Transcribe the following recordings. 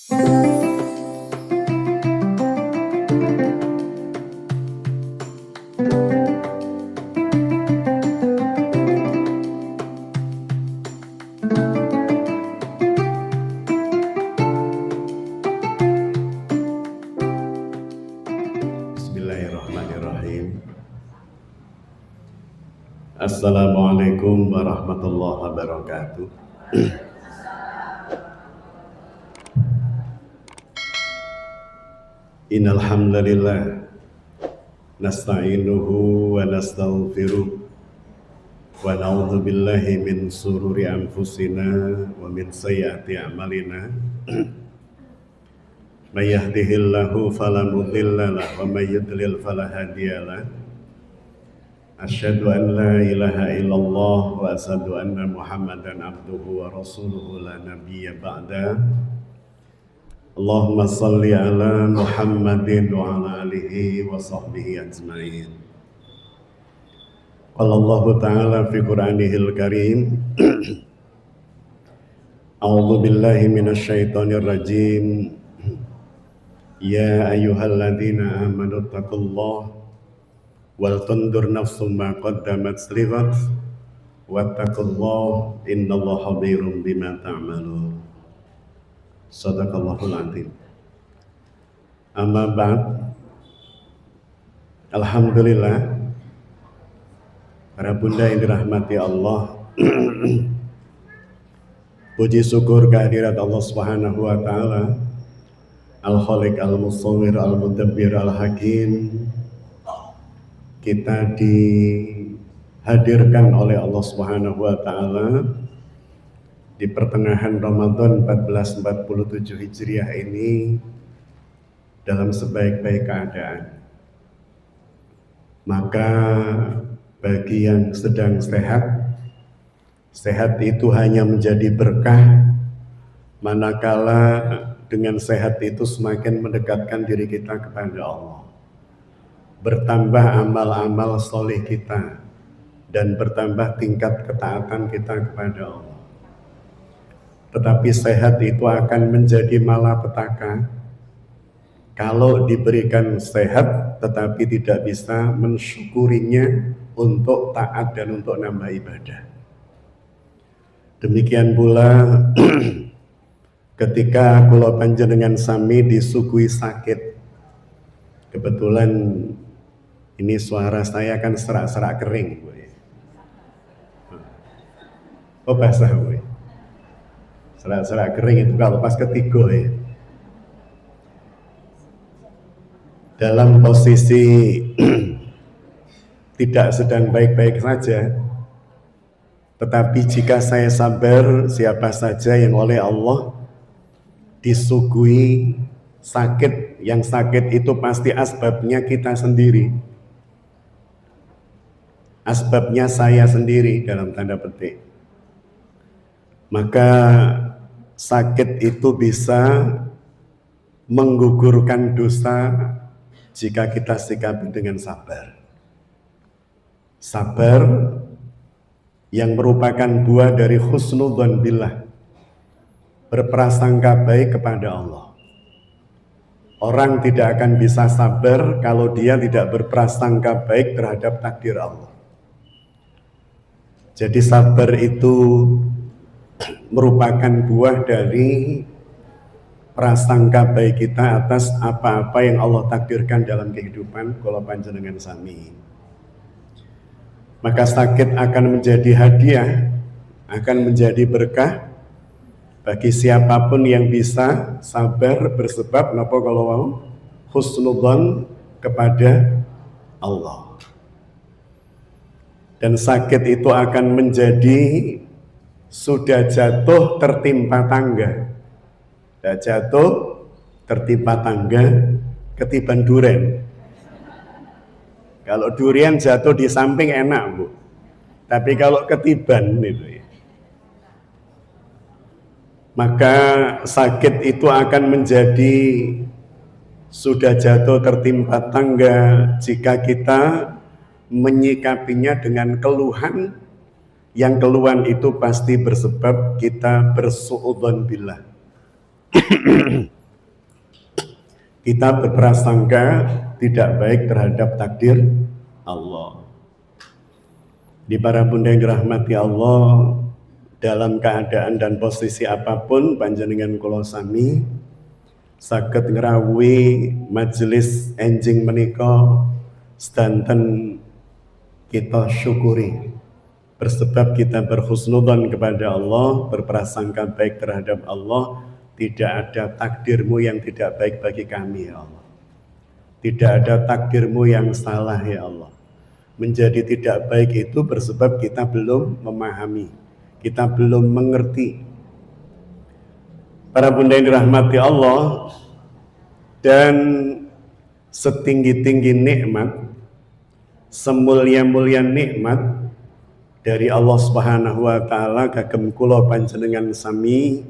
Bismillahirrahmanirrahim. Assalamualaikum warahmatullahi wabarakatuh. Innal hamdalillah nasta'inuhu wa nastaghfiruh wa na'udzu billahi min shururi anfusina wa min sayyiati a'malina. May yahdihillahu fala mudilla lahu wa may yudlil fala hadiya lahu. Asyhadu an la ilaha illallah wa asyhadu anna Muhammadan abduhu wa rasuluhu la nabiyya ba'da. Allahumma salli ala Muhammadin wa ala alihi wa sahbihi ajma'in. Qala Allah ta'ala fi Qur'anihil Karim. A'udzu billahi minasy syaithanir rajim. Ya ayyuhalladzina amanu taqullaha wal tandur nafsum ma qaddamat lighad wattaqullaha innallaha khabirum bima ta'malun. Shadaqallahul adzim. Amma ba'd. Alhamdulillah, para bunda yang dirahmati Allah. Puji syukur kehadirat Allah Subhanahu wa taala, Al-Khaliq, Al-Musawwir, Al-Mudabbir, Al-Hakim. Kita dihadirkan oleh Allah Subhanahu wa taala di pertengahan Ramadan 1447 Hijriah ini dalam sebaik-baik keadaan. Maka bagi yang sedang sehat, sehat itu hanya menjadi berkah manakala dengan sehat itu semakin mendekatkan diri kita kepada Allah. Bertambah amal-amal soleh kita dan bertambah tingkat ketaatan kita kepada Allah. Tetapi sehat itu akan menjadi malapetaka kalau diberikan sehat tetapi tidak bisa mensyukurinya untuk taat dan untuk nambah ibadah. Demikian pula ketika kula panjenengan sami disuguhi sakit. Kebetulan ini suara saya kan serak-serak kering, Bu. Oh, basah, Bu. Serak-serak kering itu kalau pas ketiga ya. Dalam posisi tidak sedang baik-baik saja, tetapi jika saya sabar, siapa saja yang oleh Allah disuguhi sakit, yang sakit itu pasti asbabnya kita sendiri. Asbabnya saya sendiri dalam tanda petik. Maka sakit itu bisa menggugurkan dosa jika kita sikapi dengan sabar. Sabar yang merupakan buah dari husnudzon billah, berprasangka baik kepada Allah. Orang tidak akan bisa sabar kalau dia tidak berprasangka baik terhadap takdir Allah. Jadi sabar itu merupakan buah dari prasangka baik kita atas apa-apa yang Allah takdirkan dalam kehidupan kula panjenengan sami. Maka sakit akan menjadi hadiah, akan menjadi berkah bagi siapapun yang bisa sabar bersebab napa kalau wau husnudzon kepada Allah. Dan sakit itu akan menjadi sudah jatuh tertimpa tangga. Sudah jatuh tertimpa tangga ketiban duren. Kalau durian jatuh di samping enak, Bu. Tapi kalau ketiban itu ya. Maka sakit itu akan menjadi sudah jatuh tertimpa tangga jika kita menyikapinya dengan keluhan, yang keluhan itu pasti bersebab kita bersuudzon billah. kita berprasangka tidak baik terhadap takdir Allah. Di para bunda yang dirahmati Allah, dalam keadaan dan posisi apapun panjenengan kula sami saged ngrawuhi majelis enjing menika sedanten kita syukuri, bersebab kita berhusnudzon kepada Allah, berprasangka baik terhadap Allah. Tidak ada takdirmu yang tidak baik bagi kami ya Allah, tidak ada takdirmu yang salah ya Allah. Menjadi tidak baik itu bersebab kita belum memahami, kita belum mengerti. Para bunda yang dirahmati Allah, dan setinggi-tinggi nikmat, semulia-mulia nikmat dari Allah Subhanahu wa taala kagem kula panjenengan sami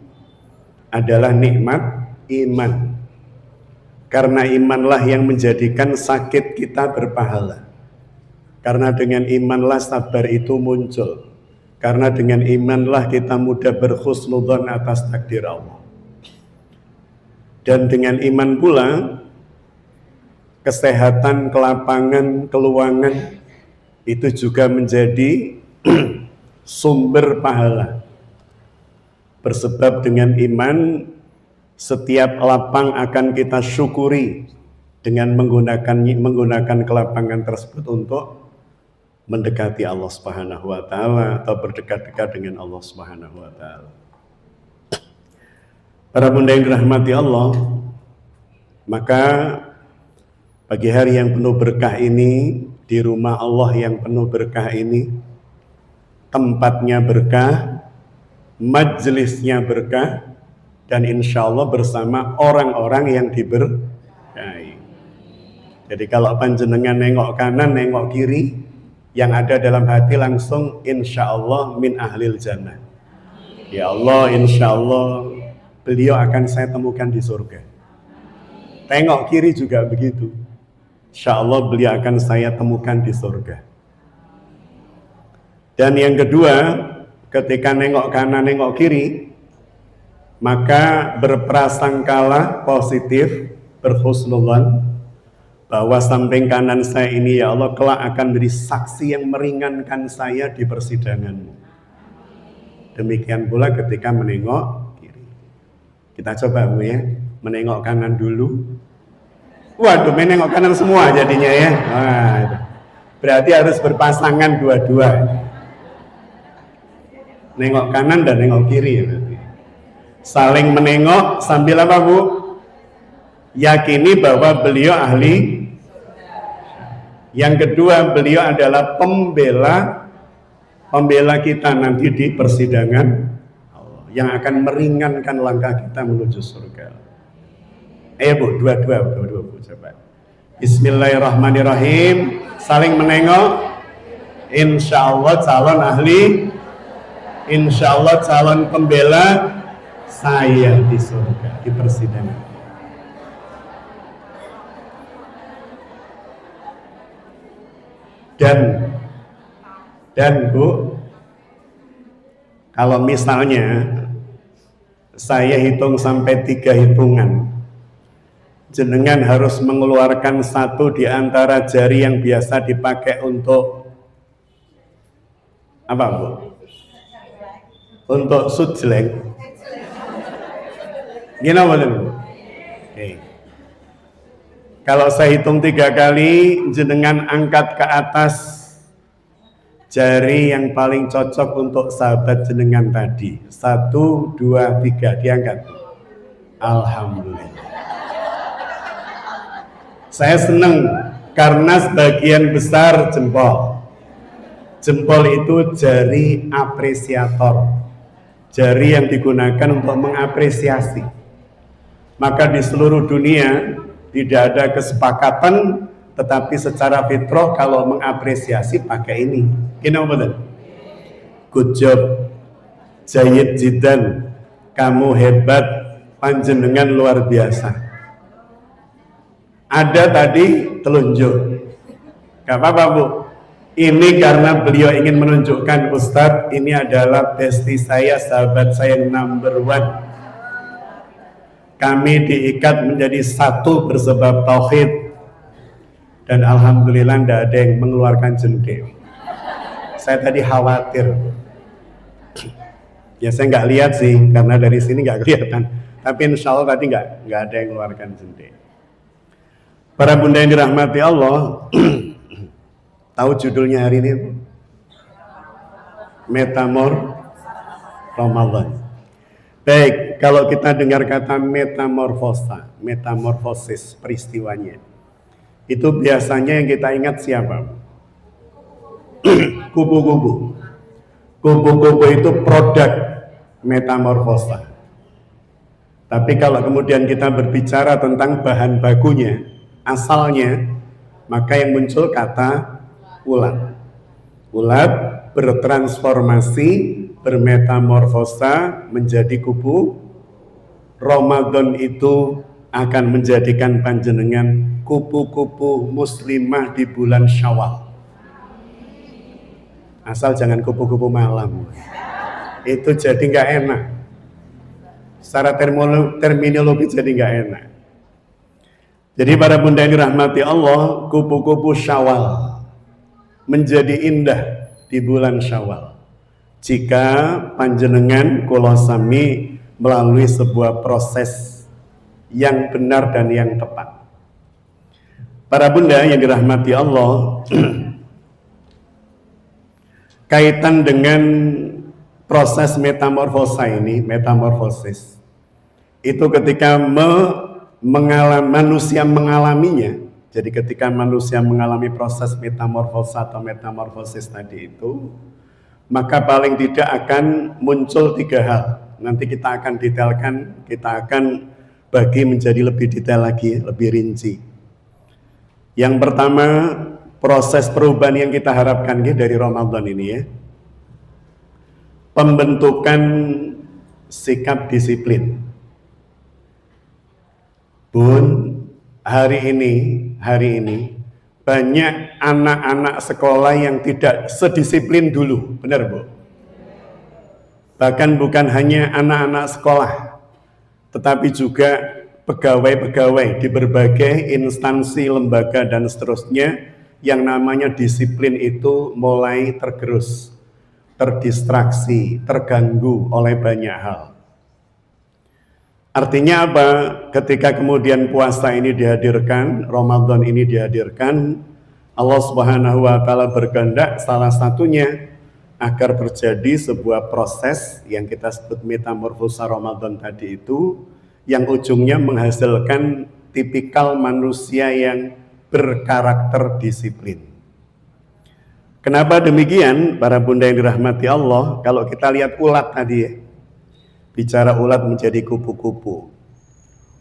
adalah nikmat iman. Karena imanlah yang menjadikan sakit kita berpahala. Karena dengan imanlah sabar itu muncul. Karena dengan imanlah kita mudah berhusnudzon atas takdir Allah. Dan dengan iman pula kesehatan, kelapangan, keluangan itu juga menjadi sumber pahala. Bersebab dengan iman setiap lapang akan kita syukuri dengan menggunakan kelapangan tersebut untuk mendekati Allah Subhanahu wa taala atau berdekat-dekat dengan Allah Subhanahu wa taala. Para bunda yang dirahmati Allah, maka pagi hari yang penuh berkah ini, di rumah Allah yang penuh berkah ini, tempatnya berkah, majelisnya berkah, dan insya Allah bersama orang-orang yang diberkahi. Jadi kalau panjenengan nengok kanan, nengok kiri, yang ada dalam hati langsung insya Allah min ahlil jannah. Ya Allah, insya Allah beliau akan saya temukan di surga. Tengok kiri juga begitu. Insya Allah beliau akan saya temukan di surga. Dan yang kedua, ketika nengok kanan, nengok kiri, maka berprasangkalah positif, berhusnudzon bahwa samping kanan saya ini ya Allah kelak akan menjadi saksi yang meringankan saya di persidanganmu. Demikian pula ketika menengok kiri. Kita coba Bu ya, menengok kanan dulu. Waduh, menengok kanan semua jadinya ya. Wah, berarti harus berpasangan dua-dua. Nengok kanan dan nengok kiri ya. Saling menengok sambil apa Bu? Yakini bahwa beliau ahli. Yang kedua, beliau adalah pembela kita nanti di persidangan Allah, yang akan meringankan langkah kita menuju surga. Ayo Bu, dua-dua Bu, coba. Bismillahirrahmanirrahim. Saling menengok. Insya Allah calon ahli, insya Allah calon pembela saya di surga, di persidangan. Dan Bu, kalau misalnya saya hitung sampai 3 hitungan, jenengan harus mengeluarkan satu di antara jari yang biasa dipakai untuk apa Bu? Untuk sujleng. Gimana boleh Bu? Oke. Kalau saya hitung 3 kali, jenengan angkat ke atas jari yang paling cocok untuk sahabat jenengan tadi. 1, 2, 3, diangkat. Alhamdulillah. Saya senang karena sebagian besar jempol. Jempol itu jari apresiator. Jari yang digunakan untuk mengapresiasi. Maka di seluruh dunia tidak ada kesepakatan, tetapi secara fitrah kalau mengapresiasi pakai ini. Kenapa betul? Good job, Jayid Jidan, kamu hebat, panjenengan luar biasa. Ada tadi telunjuk, gak apa-apa Bu. Ini karena beliau ingin menunjukkan Ustadz ini adalah bestie saya, sahabat saya yang number 1. kami diikat menjadi satu bersebab tauhid, dan alhamdulillah tidak ada yang mengeluarkan jengking. Saya tadi khawatir, ya saya nggak lihat sih karena dari sini nggak kelihatan, tapi insya Allah tadi nggak ada yang mengeluarkan jengking. Para bunda yang dirahmati Allah, tahu judulnya hari ini? Metamor Ramadan. Baik, kalau kita dengar kata metamorfosis peristiwanya, itu biasanya yang kita ingat siapa? Kupu-kupu. Kupu-kupu itu produk metamorfosa. Tapi kalau kemudian kita berbicara tentang bahan bakunya, asalnya, maka yang muncul kata ulat. Ulat bertransformasi, bermetamorfosa menjadi kupu. Ramadan itu akan menjadikan panjenengan kupu-kupu muslimah di bulan Syawal. Asal jangan kupu-kupu malam, itu jadi nggak enak. Secara terminologi jadi nggak enak. Jadi para bunda yang dirahmati Allah, kupu-kupu Syawal menjadi indah di bulan Syawal jika panjenengan kula sami melalui sebuah proses yang benar dan yang tepat. Para bunda yang dirahmati Allah, kaitan dengan proses metamorfosis itu ketika manusia mengalaminya. Jadi ketika manusia mengalami proses metamorfosa atau metamorfosis tadi itu, maka paling tidak akan muncul 3 hal. Nanti kita akan detailkan, kita akan bagi menjadi lebih detail lagi, lebih rinci. Yang pertama, proses perubahan yang kita harapkan dari Ramadan ini ya, pembentukan sikap disiplin. Bun, hari ini banyak anak-anak sekolah yang tidak sedisiplin dulu, benar Bu? Bahkan bukan hanya anak-anak sekolah, tetapi juga pegawai-pegawai di berbagai instansi, lembaga dan seterusnya, yang namanya disiplin itu mulai tergerus, terdistraksi, terganggu oleh banyak hal. Artinya apa? Ketika kemudian puasa ini dihadirkan, Ramadan ini dihadirkan, Allah Subhanahu wa Ta'ala berkehendak salah satunya agar terjadi sebuah proses yang kita sebut metamorfosa Ramadan tadi itu, yang ujungnya menghasilkan tipikal manusia yang berkarakter disiplin. Kenapa demikian? Para bunda yang dirahmati Allah, kalau kita lihat ulat tadi ya, bicara ulat menjadi kupu-kupu.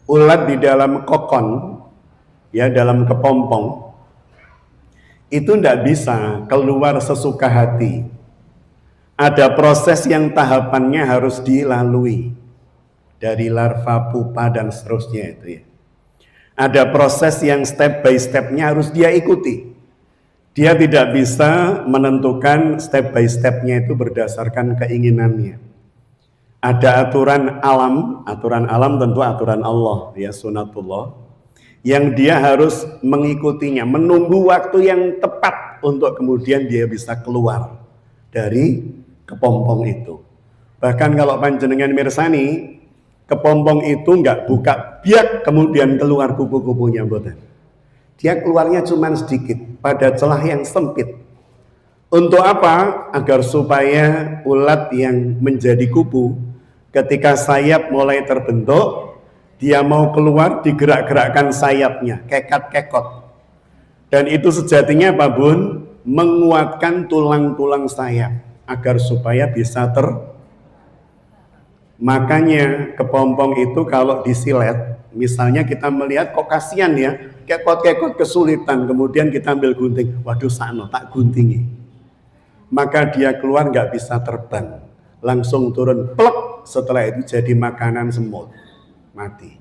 Ulat di dalam kokon, ya dalam kepompong, itu tidak bisa keluar sesuka hati. Ada proses yang tahapannya harus dilalui, dari larva, pupa dan seterusnya itu ya. Ada proses yang step by stepnya harus dia ikuti. Dia tidak bisa menentukan step by stepnya itu berdasarkan keinginannya. Ada aturan alam tentu aturan Allah, ya sunatullah, yang dia harus mengikutinya, menunggu waktu yang tepat untuk kemudian dia bisa keluar dari kepompong itu. Bahkan kalau panjenengan mirsani, kepompong itu nggak buka biak kemudian keluar kupu-kupunya, mboten. Dia keluarnya cuma sedikit pada celah yang sempit. Untuk apa? Agar supaya ulat yang menjadi kupu, ketika sayap mulai terbentuk, dia mau keluar, digerak-gerakkan sayapnya, kekat-kekot. Dan itu sejatinya Pak Bun, menguatkan tulang-tulang sayap, agar supaya bisa Makanya kepompong itu kalau disilet, misalnya kita melihat kok kasihan ya, kekot-kekot kesulitan, kemudian kita ambil gunting, waduh sakno tak guntingi. Maka dia keluar nggak bisa terbang, langsung turun plek, setelah itu jadi makanan semut, mati.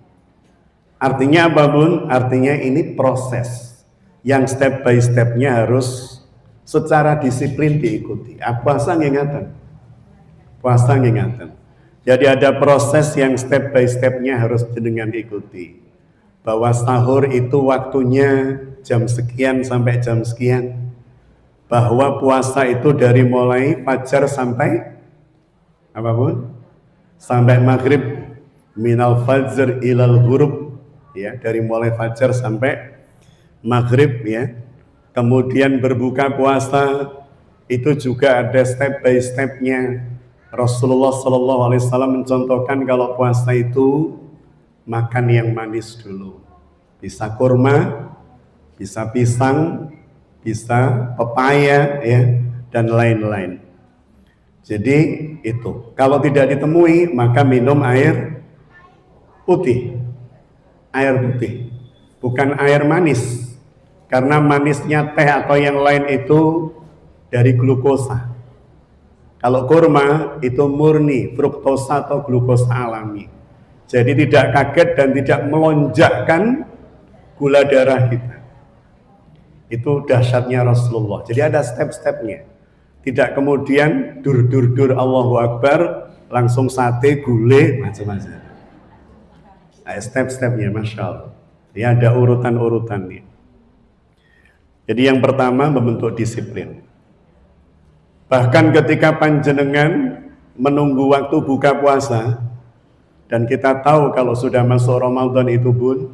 Artinya apa Bun? Artinya ini proses yang step by stepnya harus secara disiplin diikuti. Puasa ngingatan. Jadi ada proses yang step by stepnya harus jenengan ikuti. Bahwa sahur itu waktunya jam sekian sampai jam sekian. Bahwa puasa itu dari mulai fajar sampai apapun, sampai maghrib, minal fajr ilal ghurub, ya, dari mulai fajar sampai maghrib, ya. Kemudian berbuka puasa itu juga ada step by stepnya. Rasulullah SAW mencontohkan kalau puasa itu makan yang manis dulu, bisa kurma, bisa pisang, bisa pepaya, ya, dan lain-lain. Jadi itu, kalau tidak ditemui maka minum air putih, bukan air manis, karena manisnya teh atau yang lain itu dari glukosa. Kalau kurma itu murni fruktosa atau glukosa alami. Jadi tidak kaget dan tidak melonjakkan gula darah kita. Itu dahsyatnya Rasulullah. Jadi ada step-stepnya. Tidak kemudian dur Allahu Akbar, langsung sate, gulai, macam-macam. Nah, step-stepnya, Masya Allah. Ya, ada urutan-urutannya. Jadi yang pertama membentuk disiplin. Bahkan ketika panjenengan menunggu waktu buka puasa, dan kita tahu kalau sudah masuk Ramadan itu pun,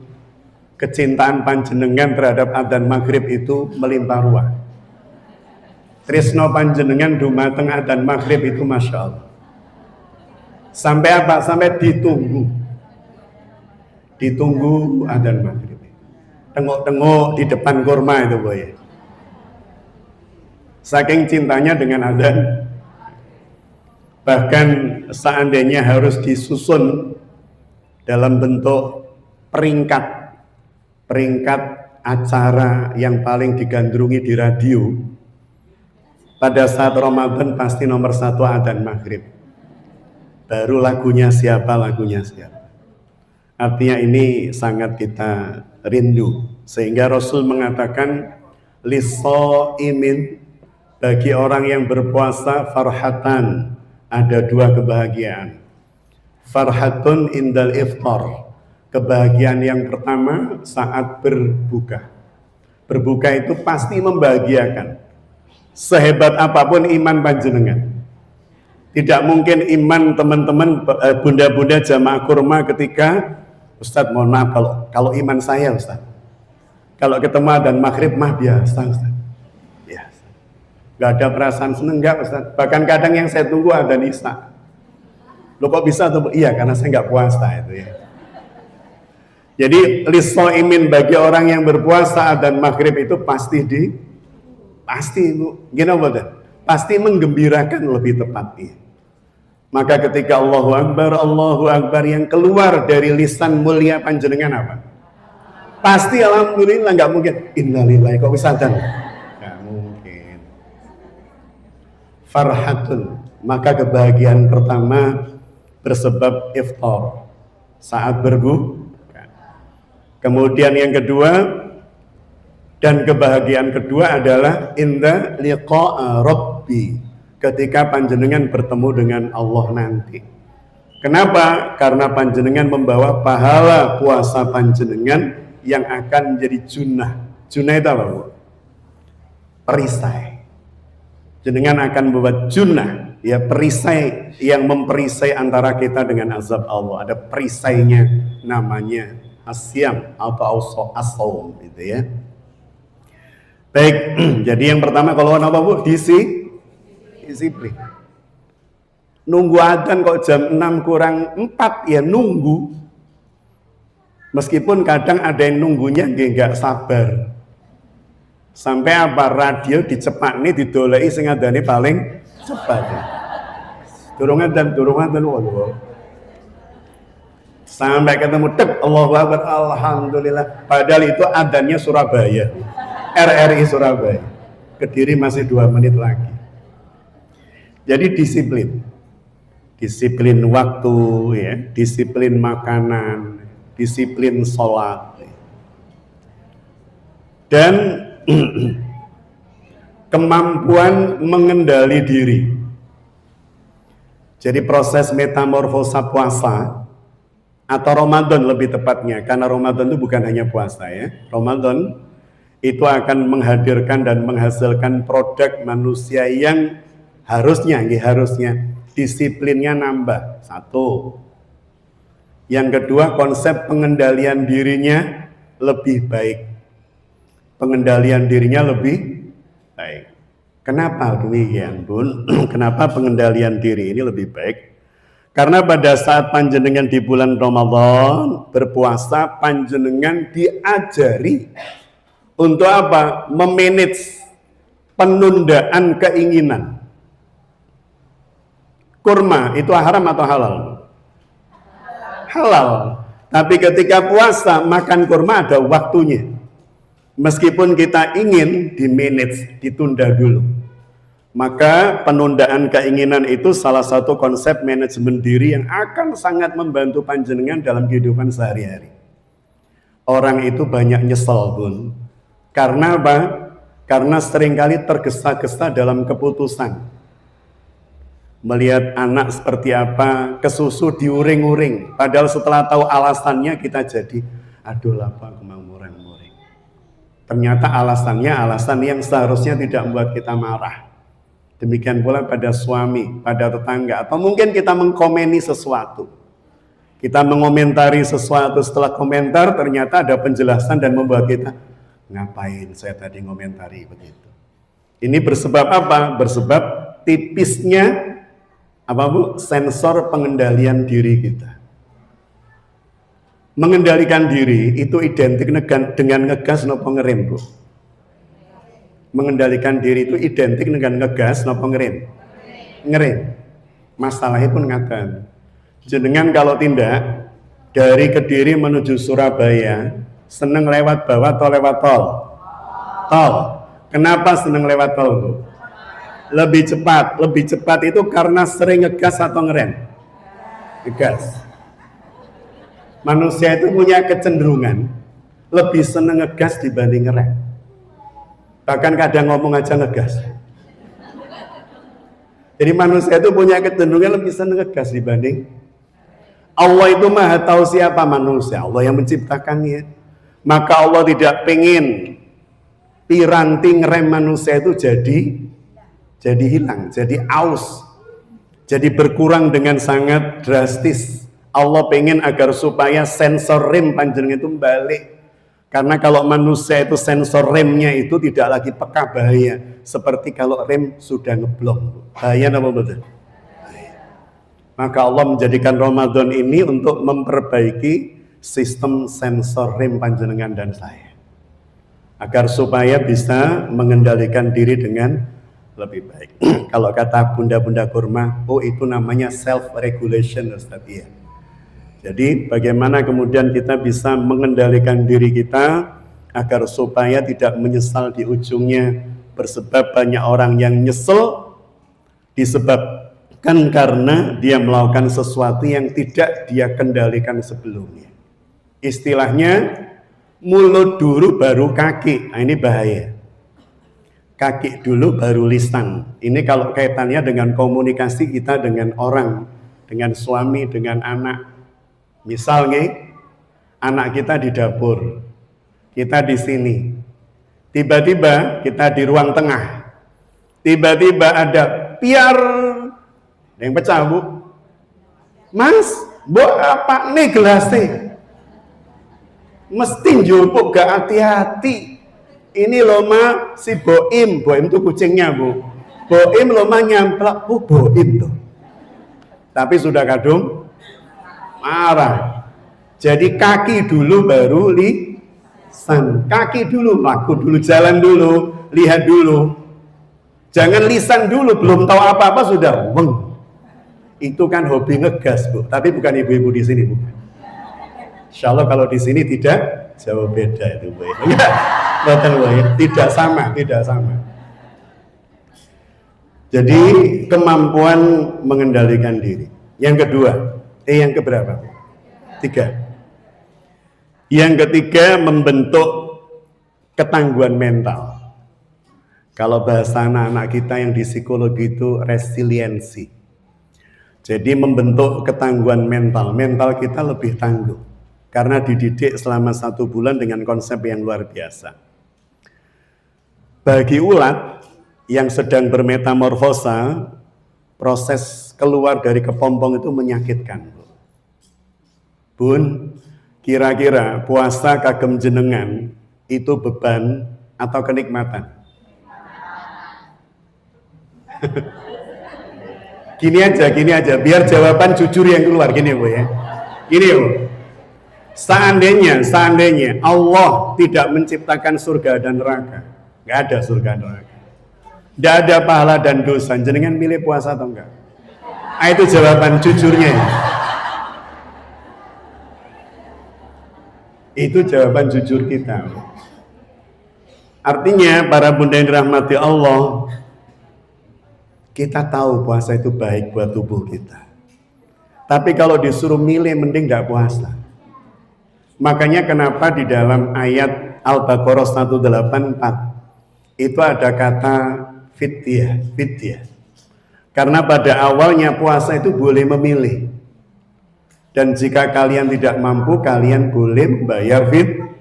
kecintaan panjenengan terhadap adzan maghrib itu melimpah ruah. Tresno panjenengan dumateng adzan maghrib itu Masya Allah. Sampai apa? Sampai ditunggu adzan maghrib. Tengok-tengok di depan kurma itu, boy. Saking cintanya dengan adzan, bahkan seandainya harus disusun dalam bentuk peringkat acara yang paling digandrungi di radio, pada saat Ramadan pasti nomor 1 adzan maghrib, baru lagunya siapa. Artinya ini sangat kita rindu, sehingga Rasul mengatakan liso'imin, bagi orang yang berpuasa farhatan, ada 2 kebahagiaan. Farhatun indal iftar, kebahagiaan yang pertama saat berbuka. Berbuka itu pasti membahagiakan. Sehebat apapun iman panjenengan, tidak mungkin iman teman-teman bunda-bunda jamaah kurma ketika Ustadz mohon maaf kalau iman saya Ustadz, kalau ketemu adzan maghrib mah biasa Ustadz. Gak ada perasaan seneng, enggak Ustaz. Bahkan kadang yang saya tunggu ada isya. Lo kok bisa tuh? Iya, karena saya nggak puasa itu, ya. Jadi liso'imin, bagi orang yang berpuasa adzan maghrib itu pasti gini betul, pasti menggembirakan, lebih tepatnya. Maka ketika Allahu Akbar yang keluar dari lisan mulia panjenengan apa? Pasti alhamdulillah, nggak mungkin innalillahi kok bisa adzan. Farhatun, maka kebahagiaan pertama bersebab iftar, saat berbuka. Kemudian yang kedua, dan kebahagiaan kedua adalah inda liqa'a rabbi, ketika panjenengan bertemu dengan Allah nanti. Kenapa? Karena panjenengan membawa pahala puasa panjenengan yang akan menjadi junnah. Junnah itu apa, Bu? Perisai. Jenengan akan membuat junnah, ya, perisai yang memperisai antara kita dengan azab Allah. Ada perisainya, namanya asyam atau as-saum, gitu ya. Baik, jadi yang pertama kalau apa, Bu? Disiplin. Nunggu adzan kok jam 6 kurang 4, ya nunggu. Meskipun kadang ada yang nunggunya nggak sabar. Sampai apa, radio dicepak nih didolei sing adane paling cepat. Durung adzan Allah. Sampai ketemu tek Allahu Akbar, alhamdulillah. Padahal itu adzannya Surabaya. RRI Surabaya. Kediri masih 2 menit lagi. Jadi disiplin waktu, ya, disiplin makanan, disiplin sholat, dan kemampuan mengendali diri. Jadi proses metamorfosa puasa atau Ramadan lebih tepatnya, karena Ramadan itu bukan hanya puasa ya. Ramadan itu akan menghadirkan dan menghasilkan produk manusia yang harusnya disiplinnya nambah. Satu. Yang kedua, konsep pengendalian dirinya lebih baik. Pengendalian dirinya lebih baik. Kenapa demikian, Bun? Kenapa pengendalian diri ini lebih baik? Karena pada saat panjenengan di bulan Ramadan berpuasa, panjenengan diajari untuk apa? Memanage penundaan keinginan. Kurma itu haram atau halal? Halal. Tapi ketika puasa makan kurma ada waktunya. Meskipun kita ingin di-manage, ditunda dulu. Maka penundaan keinginan itu salah satu konsep manajemen diri yang akan sangat membantu panjenengan dalam kehidupan sehari-hari. Orang itu banyak nyesel, Bun. Karena apa? Karena seringkali tergesa-gesa dalam keputusan. Melihat anak seperti apa, kesusu diuring-uring. Padahal setelah tahu alasannya kita jadi, aduh lapar mau muring-muring. Ternyata alasannya alasan yang seharusnya tidak membuat kita marah. Demikian pula pada suami, pada tetangga, atau mungkin kita mengkomeni sesuatu. Kita mengomentari sesuatu, setelah komentar ternyata ada penjelasan dan membuat kita, ngapain saya tadi ngomentari begitu. Ini bersebab apa? Bersebab tipisnya apa Bu? Sensor pengendalian diri kita. Mengendalikan diri itu identik dengan ngegas nopo ngerem, Bu. Mengendalikan diri itu identik dengan ngegas nopo ngerem. Ngerem. Masalahnya pun ngaten. Jenengan kalau tindak dari Kediri menuju Surabaya, seneng lewat bawah atau lewat tol? Tol. Kenapa seneng lewat tol, Bu? Lebih cepat. Lebih cepat itu karena sering ngegas atau ngerem? Ngegas. Manusia itu punya kecenderungan lebih seneng ngegas dibanding ngerem. Bahkan kadang ngomong aja ngegas. Jadi manusia itu punya kecenderungan lebih seneng ngegas dibanding. Allah itu maha tahu siapa manusia, Allah yang menciptakannya. Maka Allah tidak pengen piranti ngerem manusia itu jadi hilang, jadi aus, jadi berkurang dengan sangat drastis. Allah pengen agar supaya sensor rem panjenengan itu balik. Karena kalau manusia itu sensor remnya itu tidak lagi peka bahaya. Seperti kalau rem sudah ngeblok. Bahaya apa betul? Maka Allah menjadikan Ramadan ini untuk memperbaiki sistem sensor rem panjenengan dan saya. Agar supaya bisa mengendalikan diri dengan lebih baik. Kalau kata bunda-bunda kurma, oh itu namanya self-regulation Ustaz ya. Jadi bagaimana kemudian kita bisa mengendalikan diri kita agar supaya tidak menyesal di ujungnya. Bersebab banyak orang yang nyesel disebabkan karena dia melakukan sesuatu yang tidak dia kendalikan sebelumnya. Istilahnya mulut dulu baru kaki. Nah, ini bahaya. Kaki dulu baru lisan. Ini kalau kaitannya dengan komunikasi kita dengan orang, dengan suami, dengan anak. Misalnya anak kita di dapur, kita di sini, tiba-tiba kita di ruang tengah, tiba-tiba ada piar yang pecah Bu, Mas, Bu apa nih gelasnya? Mesti njupuk gak hati-hati. Ini loh ma si Boim itu kucingnya Bu. Boim loh ma nyamplak, oh Boim tuh. Tapi sudah kadung marah. Jadi kaki dulu baru lisan. Kaki dulu, laku dulu, jalan dulu, lihat dulu. Jangan lisan dulu, belum tahu apa-apa sudah weng. Itu kan hobi ngegas Bu, tapi bukan ibu-ibu di sini bukan. Insya Allah kalau di sini tidak jauh beda itu Bu. Tidak sama. Jadi kemampuan mengendalikan diri. Yang kedua, yang keberapa? 3. Yang ketiga, membentuk ketangguhan mental. Kalau bahasa anak-anak kita yang di psikologi itu resiliensi. Jadi membentuk ketangguhan mental. Mental kita lebih tangguh karena dididik selama 1 bulan dengan konsep yang luar biasa. Bagi ulat yang sedang bermetamorfosa, proses keluar dari kepompong itu menyakitkan. Bun, kira-kira puasa kagem jenengan itu beban atau kenikmatan? Gini aja, biar jawaban jujur yang keluar, gini Bu ya. Gini Bu, seandainya Allah tidak menciptakan surga dan neraka, nggak ada surga dan neraka, nggak ada pahala dan dosa, jenengan milih puasa atau enggak? Itu jawaban jujurnya. Itu jawaban jujur kita. Artinya para bunda yang dirahmati Allah, kita tahu puasa itu baik buat tubuh kita. Tapi kalau disuruh milih, mending gak puasa. Makanya kenapa di dalam ayat Al-Baqarah 184 itu ada kata fidyah. Karena pada awalnya puasa itu boleh memilih. Dan jika kalian tidak mampu, kalian boleh membayar fidyah.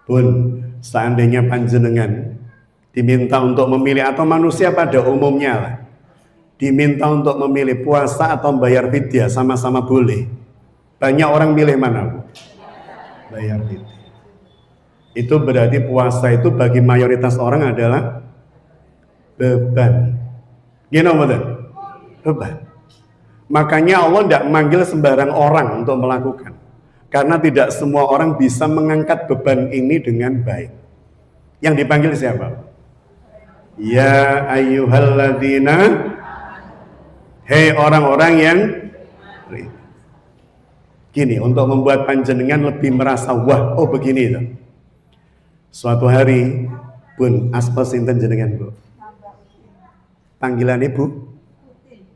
Pun seandainya panjenengan diminta untuk memilih, atau manusia pada umumnya lah, diminta untuk memilih puasa atau bayar fidyah, sama-sama boleh. Banyak orang milih mana? Bayar fidyah. Itu berarti puasa itu bagi mayoritas orang adalah beban. Gini betul? Beban. Makanya Allah tidak manggil sembarang orang untuk melakukan, karena tidak semua orang bisa mengangkat beban ini dengan baik. Yang dipanggil siapa? Ya ayyuhalladzina, hei orang-orang yang gini, untuk membuat panjenengan lebih merasa wah, oh begini itu. Suatu hari Bun, asma sinten jenengan Bu? Panggilan Ibu?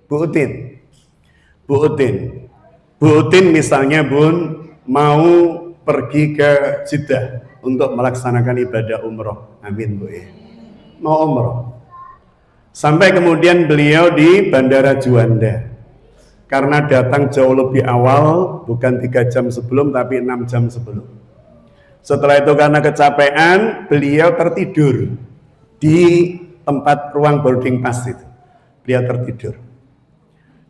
Bu Utin. Bu Utin misalnya Bun mau pergi ke Jeddah untuk melaksanakan ibadah umroh. Amin Bu ya. Mau umroh. Sampai kemudian beliau di Bandara Juanda. Karena datang jauh lebih awal, bukan 3 jam sebelum, tapi 6 jam sebelum. Setelah itu karena kecapean, beliau tertidur di tempat ruang boarding pass itu. Beliau tertidur.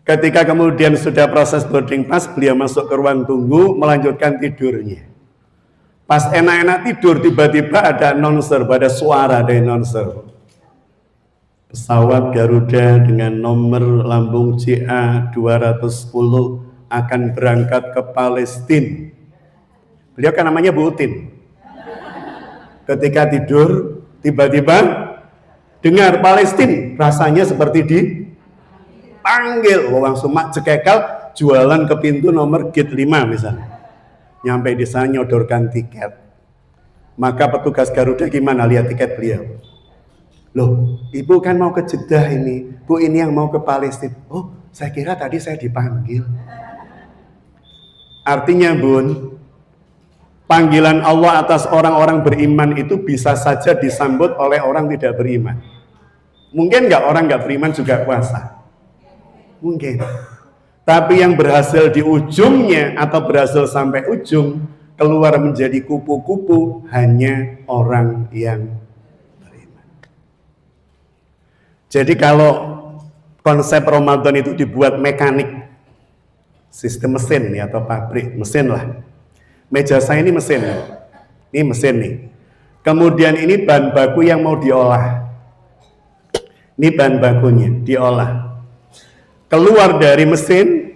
Ketika kemudian sudah proses boarding pass, beliau masuk ke ruang tunggu, melanjutkan tidurnya. Pas enak-enak tidur, tiba-tiba ada announcer, ada suara dari announcer. Pesawat Garuda dengan nomor lambung CA 210 akan berangkat ke Palestina. Beliau kan namanya Bu Utin. Ketika tidur, tiba-tiba dengar Palestina, rasanya seperti dipanggil. Langsung mak cekekal, jualan ke pintu nomor gate 5 misalnya. Nyampe di sana nyodorkan tiket. Maka petugas Garuda gimana lihat tiket beliau? Loh, ibu kan mau ke Jeddah ini, bu ini yang mau ke Palestina. Oh, saya kira tadi saya dipanggil. Artinya Bun, panggilan Allah atas orang-orang beriman itu bisa saja disambut oleh orang tidak beriman. Mungkin nggak orang nggak beriman juga puasa? Mungkin. Tapi yang berhasil di ujungnya atau berhasil sampai ujung, keluar menjadi kupu-kupu hanya orang yang beriman. Jadi kalau konsep Ramadan itu dibuat mekanik, sistem mesin ya, atau pabrik, mesin lah. Meja saya ini mesin, ini mesin nih. Kemudian ini bahan baku yang mau diolah. Ini bahan bakunya, diolah. Keluar dari mesin,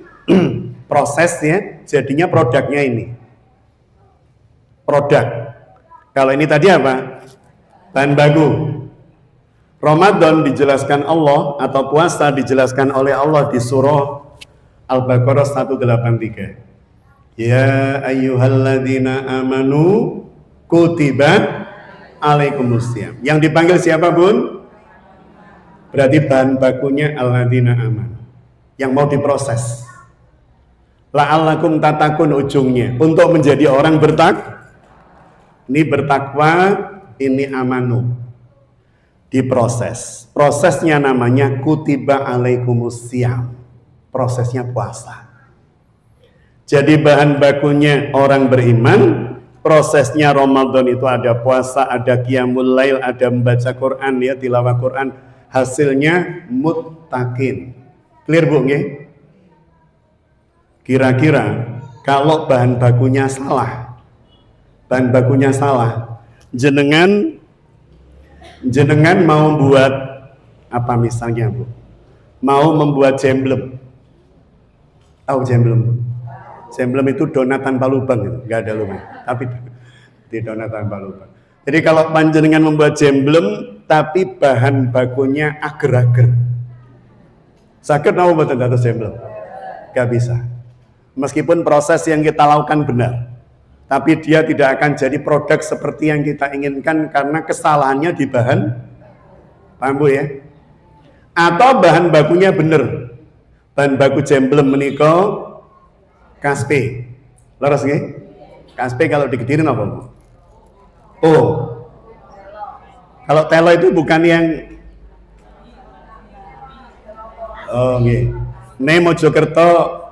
prosesnya jadinya produknya ini. Produk. Kalau ini tadi apa? Bahan baku. Ramadan dijelaskan Allah, atau puasa dijelaskan oleh Allah di surah Al-Baqarah 183. Ya ayyuhalladzina amanu kutiba alaikumusiyam. Yang dipanggil siapa Bun? Berarti bahan bakunya alladzina amanu, yang mau diproses. La'allakum tatakun ujungnya, untuk menjadi orang bertakwa. Ini bertakwa, ini amanu. diproses. Prosesnya namanya kutiba alaikumusiyam. Prosesnya puasa. Jadi bahan bakunya orang beriman, prosesnya Ramadan itu ada puasa, ada qiyamul lail, ada membaca Quran, ya, tilawah Quran. Hasilnya muttaqin. Clear Bu nggih? Kira-kira kalau bahan bakunya salah, jenengan mau buat apa misalnya Bu? Mau membuat jemblem. Tahu jemblem Bu? Jemblem itu donat tanpa lubang, nggak ada lubang, tapi di donat tanpa lubang. Jadi kalau panjenengan membuat jemblem, tapi bahan bakunya ager-ager, sakit mau buat atau jemblem? Gak bisa. Meskipun proses yang kita lakukan benar, tapi dia tidak akan jadi produk seperti yang kita inginkan karena kesalahannya di bahan, paham Bu ya? Atau bahan bakunya benar, bahan baku jemblem menika kaspe, leres nggih? Kaspe kalau digedirin apa Bu? Oh, kalau telo itu bukan yang nggih. Ne Mojokerto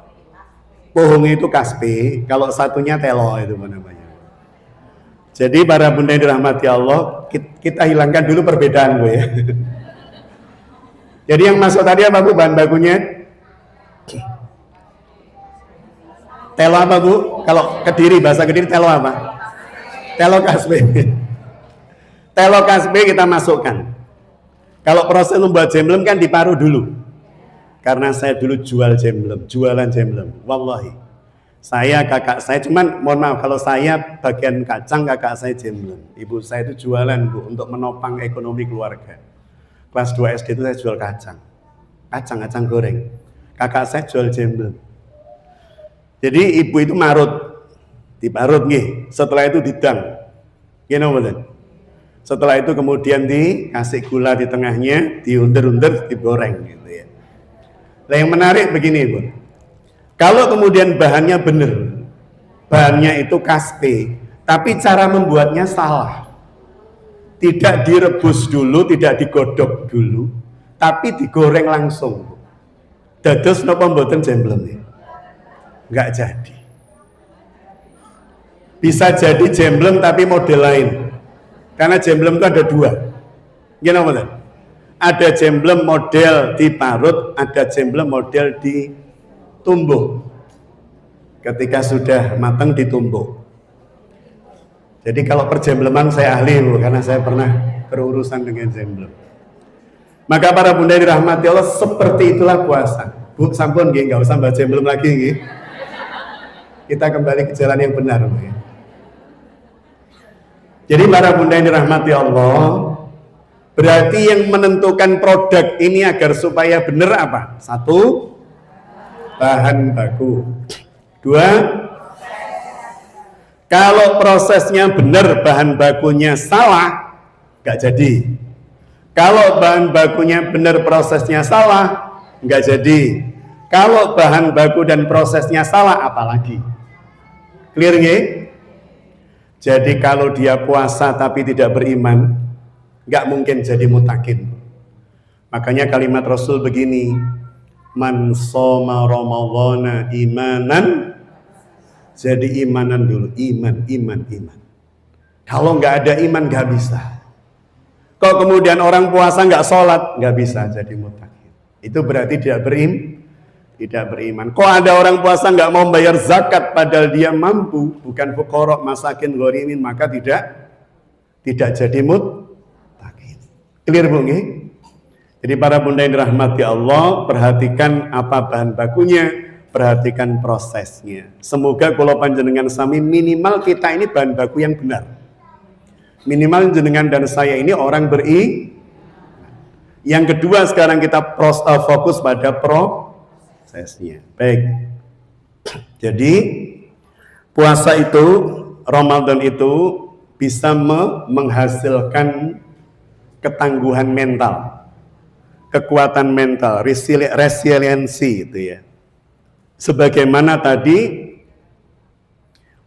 pohong itu kaspe, kalau satunya telo itu namanya. Jadi para bunda yang dirahmati Allah, kita hilangkan dulu perbedaan Bu ya. Jadi yang masuk tadi apa Bu bahan bakunya? Telo apa Bu? Kalau Kediri, bahasa Kediri telo apa? Telo kasbe. Telo kasbe kita masukkan. Kalau proses membuat jemblem kan diparuh dulu. Karena saya dulu jualan jemblem. Wallahi. Saya, kakak saya, cuman mohon maaf kalau saya bagian kacang, kakak saya jemblem. Ibu saya itu jualan Bu untuk menopang ekonomi keluarga. Kelas 2 SD itu saya jual kacang goreng. Kakak saya jual jemblem. Jadi ibu itu diparut nih. Setelah itu didang. Setelah itu kemudian dikasih gula di tengahnya, diundur-undur, digoreng gitu ya. Nah, yang menarik begini Bu. Kalau kemudian bahannya benar, bahannya itu kaspe, tapi cara membuatnya salah. Tidak direbus dulu, tidak digodok dulu, tapi digoreng langsung. Dados napa mboten jemblem? Nggak jadi. Bisa jadi jemblem tapi model lain. Karena jemblem itu ada dua. Gimana? Ada jemblem model diparut, ada jemblem model ditumbuk. Ketika sudah matang ditumbuk. Jadi kalau perjembleman saya ahli Bu, karena saya pernah berurusan dengan jemblem. Maka para bunda dirahmati Allah, seperti itulah puasa. Bu, sampun nggih, nggak usah bahas jemblem lagi nggih. Kita kembali ke jalan yang benar Bu. Jadi para bunda yang dirahmati Allah, berarti yang menentukan produk ini agar supaya benar apa? 1, bahan baku. 2, kalau prosesnya benar, bahan bakunya salah, nggak jadi. Kalau bahan bakunya benar, prosesnya salah, nggak jadi. Kalau bahan baku dan prosesnya salah, apalagi? Clear nggih? Jadi kalau dia puasa tapi tidak beriman, nggak mungkin jadi mutakin. Makanya kalimat Rasul begini, man shoma ramadhana imanan, jadi imanan dulu, iman. Kalau nggak ada iman nggak bisa. Kok kemudian orang puasa nggak sholat, nggak bisa jadi mutakin. Itu berarti tidak beriman. Kok ada orang puasa nggak mau bayar zakat padahal dia mampu, bukan fuqara, masakin, ghorimin, maka tidak jadi mutakin. Clear Bu nggih? Jadi para bunda yang dirahmati Allah, perhatikan apa bahan bakunya, perhatikan prosesnya. Semoga kalau panjenengan sami minimal kita ini bahan baku yang benar. Minimal jenengan dan saya ini orang Yang kedua sekarang kita fokus pada prosesnya. Baik. Jadi puasa itu, Ramadan itu bisa menghasilkan ketangguhan mental, kekuatan mental, resiliensi itu ya. Sebagaimana tadi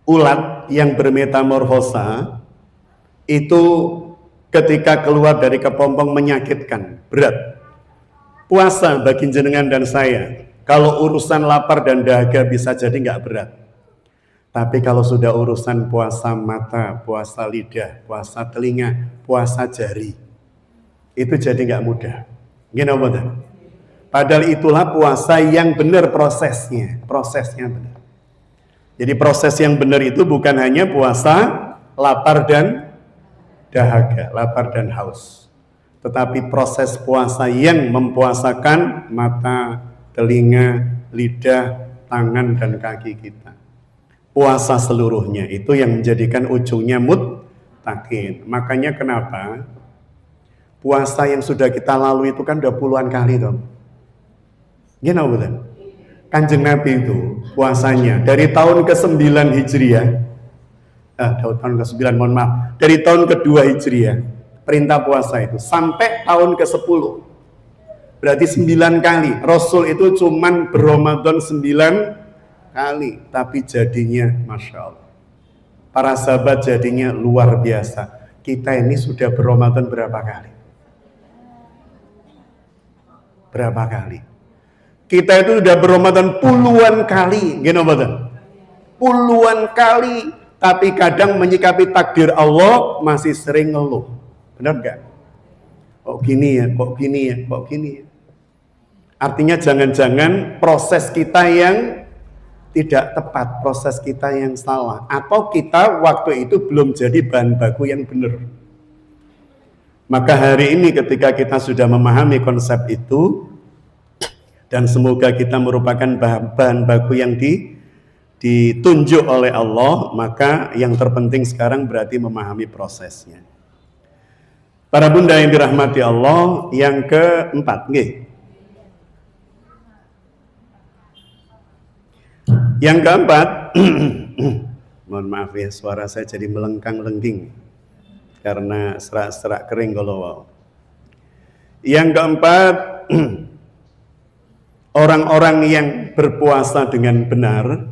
ulat yang bermetamorfosa itu ketika keluar dari kepompong menyakitkan, berat. Puasa bagi jenengan dan saya, kalau urusan lapar dan dahaga bisa jadi nggak berat. Tapi kalau sudah urusan puasa mata, puasa lidah, puasa telinga, puasa jari, itu jadi nggak mudah. Gini betul. Padahal itulah puasa yang benar prosesnya benar. Jadi proses yang benar itu bukan hanya puasa lapar dan dahaga, lapar dan haus, tetapi proses puasa yang mempuasakan mata, telinga, lidah, tangan, dan kaki kita. Puasa seluruhnya itu yang menjadikan ujungnya muttaqin. Makanya kenapa puasa yang sudah kita lalui itu kan udah puluhan kali dong. Gimana betul? Kanjeng Nabi itu puasanya dari tahun ke-9 Hijriah, tahun ke-9 mohon maaf, dari tahun ke-2 Hijriah perintah puasa itu sampai tahun ke-10, berarti 9 kali. Rasul itu cuman berRamadan 9 kali, tapi jadinya Masya Allah, para sahabat jadinya luar biasa. Kita ini sudah berRamadan berapa kali? Berapa kali? Kita itu sudah berRamadan puluhan kali, puluhan kali, tapi kadang menyikapi takdir Allah masih sering ngeluh. Benar gak? Kok gini ya, kok gini ya, kok gini ya. Artinya jangan-jangan proses kita yang tidak tepat, proses kita yang salah, atau kita waktu itu belum jadi bahan baku yang benar. Maka hari ini ketika kita sudah memahami konsep itu, dan semoga kita merupakan bahan baku yang ditunjuk oleh Allah, maka yang terpenting sekarang berarti memahami prosesnya. Para bunda yang dirahmati Allah, yang keempat, yang keempat, mohon maaf ya, suara saya jadi melengkang-lengking karena serak-serak kering kalau wow. Yang keempat, orang-orang yang berpuasa dengan benar,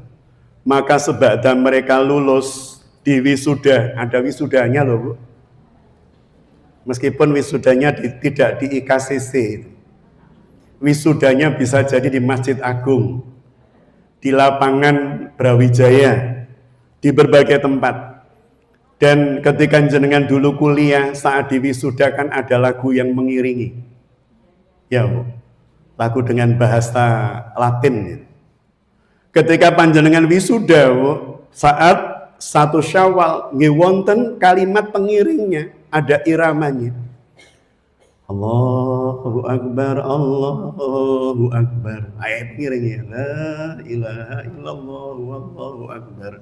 maka sebada mereka lulus di wisuda, ada wisudanya loh Bu. Meskipun wisudanya tidak di IKCC, wisudanya bisa jadi di Masjid Agung, di lapangan Brawijaya, di berbagai tempat. Dan ketika jenengan dulu kuliah, saat di wisuda kan ada lagu yang mengiringi, ya Bu, lagu dengan bahasa Latin. Ketika panjenengan wisuda saat 1 Syawal ngewonten kalimat pengiringnya, ada iramanya. Allahu Akbar, Allahu Akbar. Ayat pengiringnya, la ilaha illallah, wallahu akbar.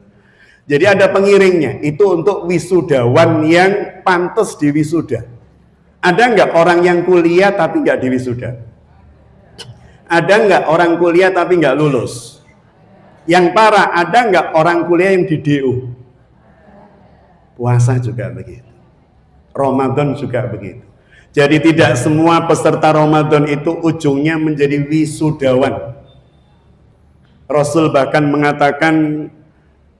Jadi ada pengiringnya, itu untuk wisudawan yang pantas di wisuda. Ada nggak orang yang kuliah tapi nggak di wisuda? Ada nggak orang kuliah tapi nggak lulus? Yang parah, ada nggak orang kuliah yang di DU? Puasa juga begitu, Ramadan juga begitu. Jadi tidak semua peserta Ramadan itu ujungnya menjadi wisudawan. Rasul bahkan mengatakan,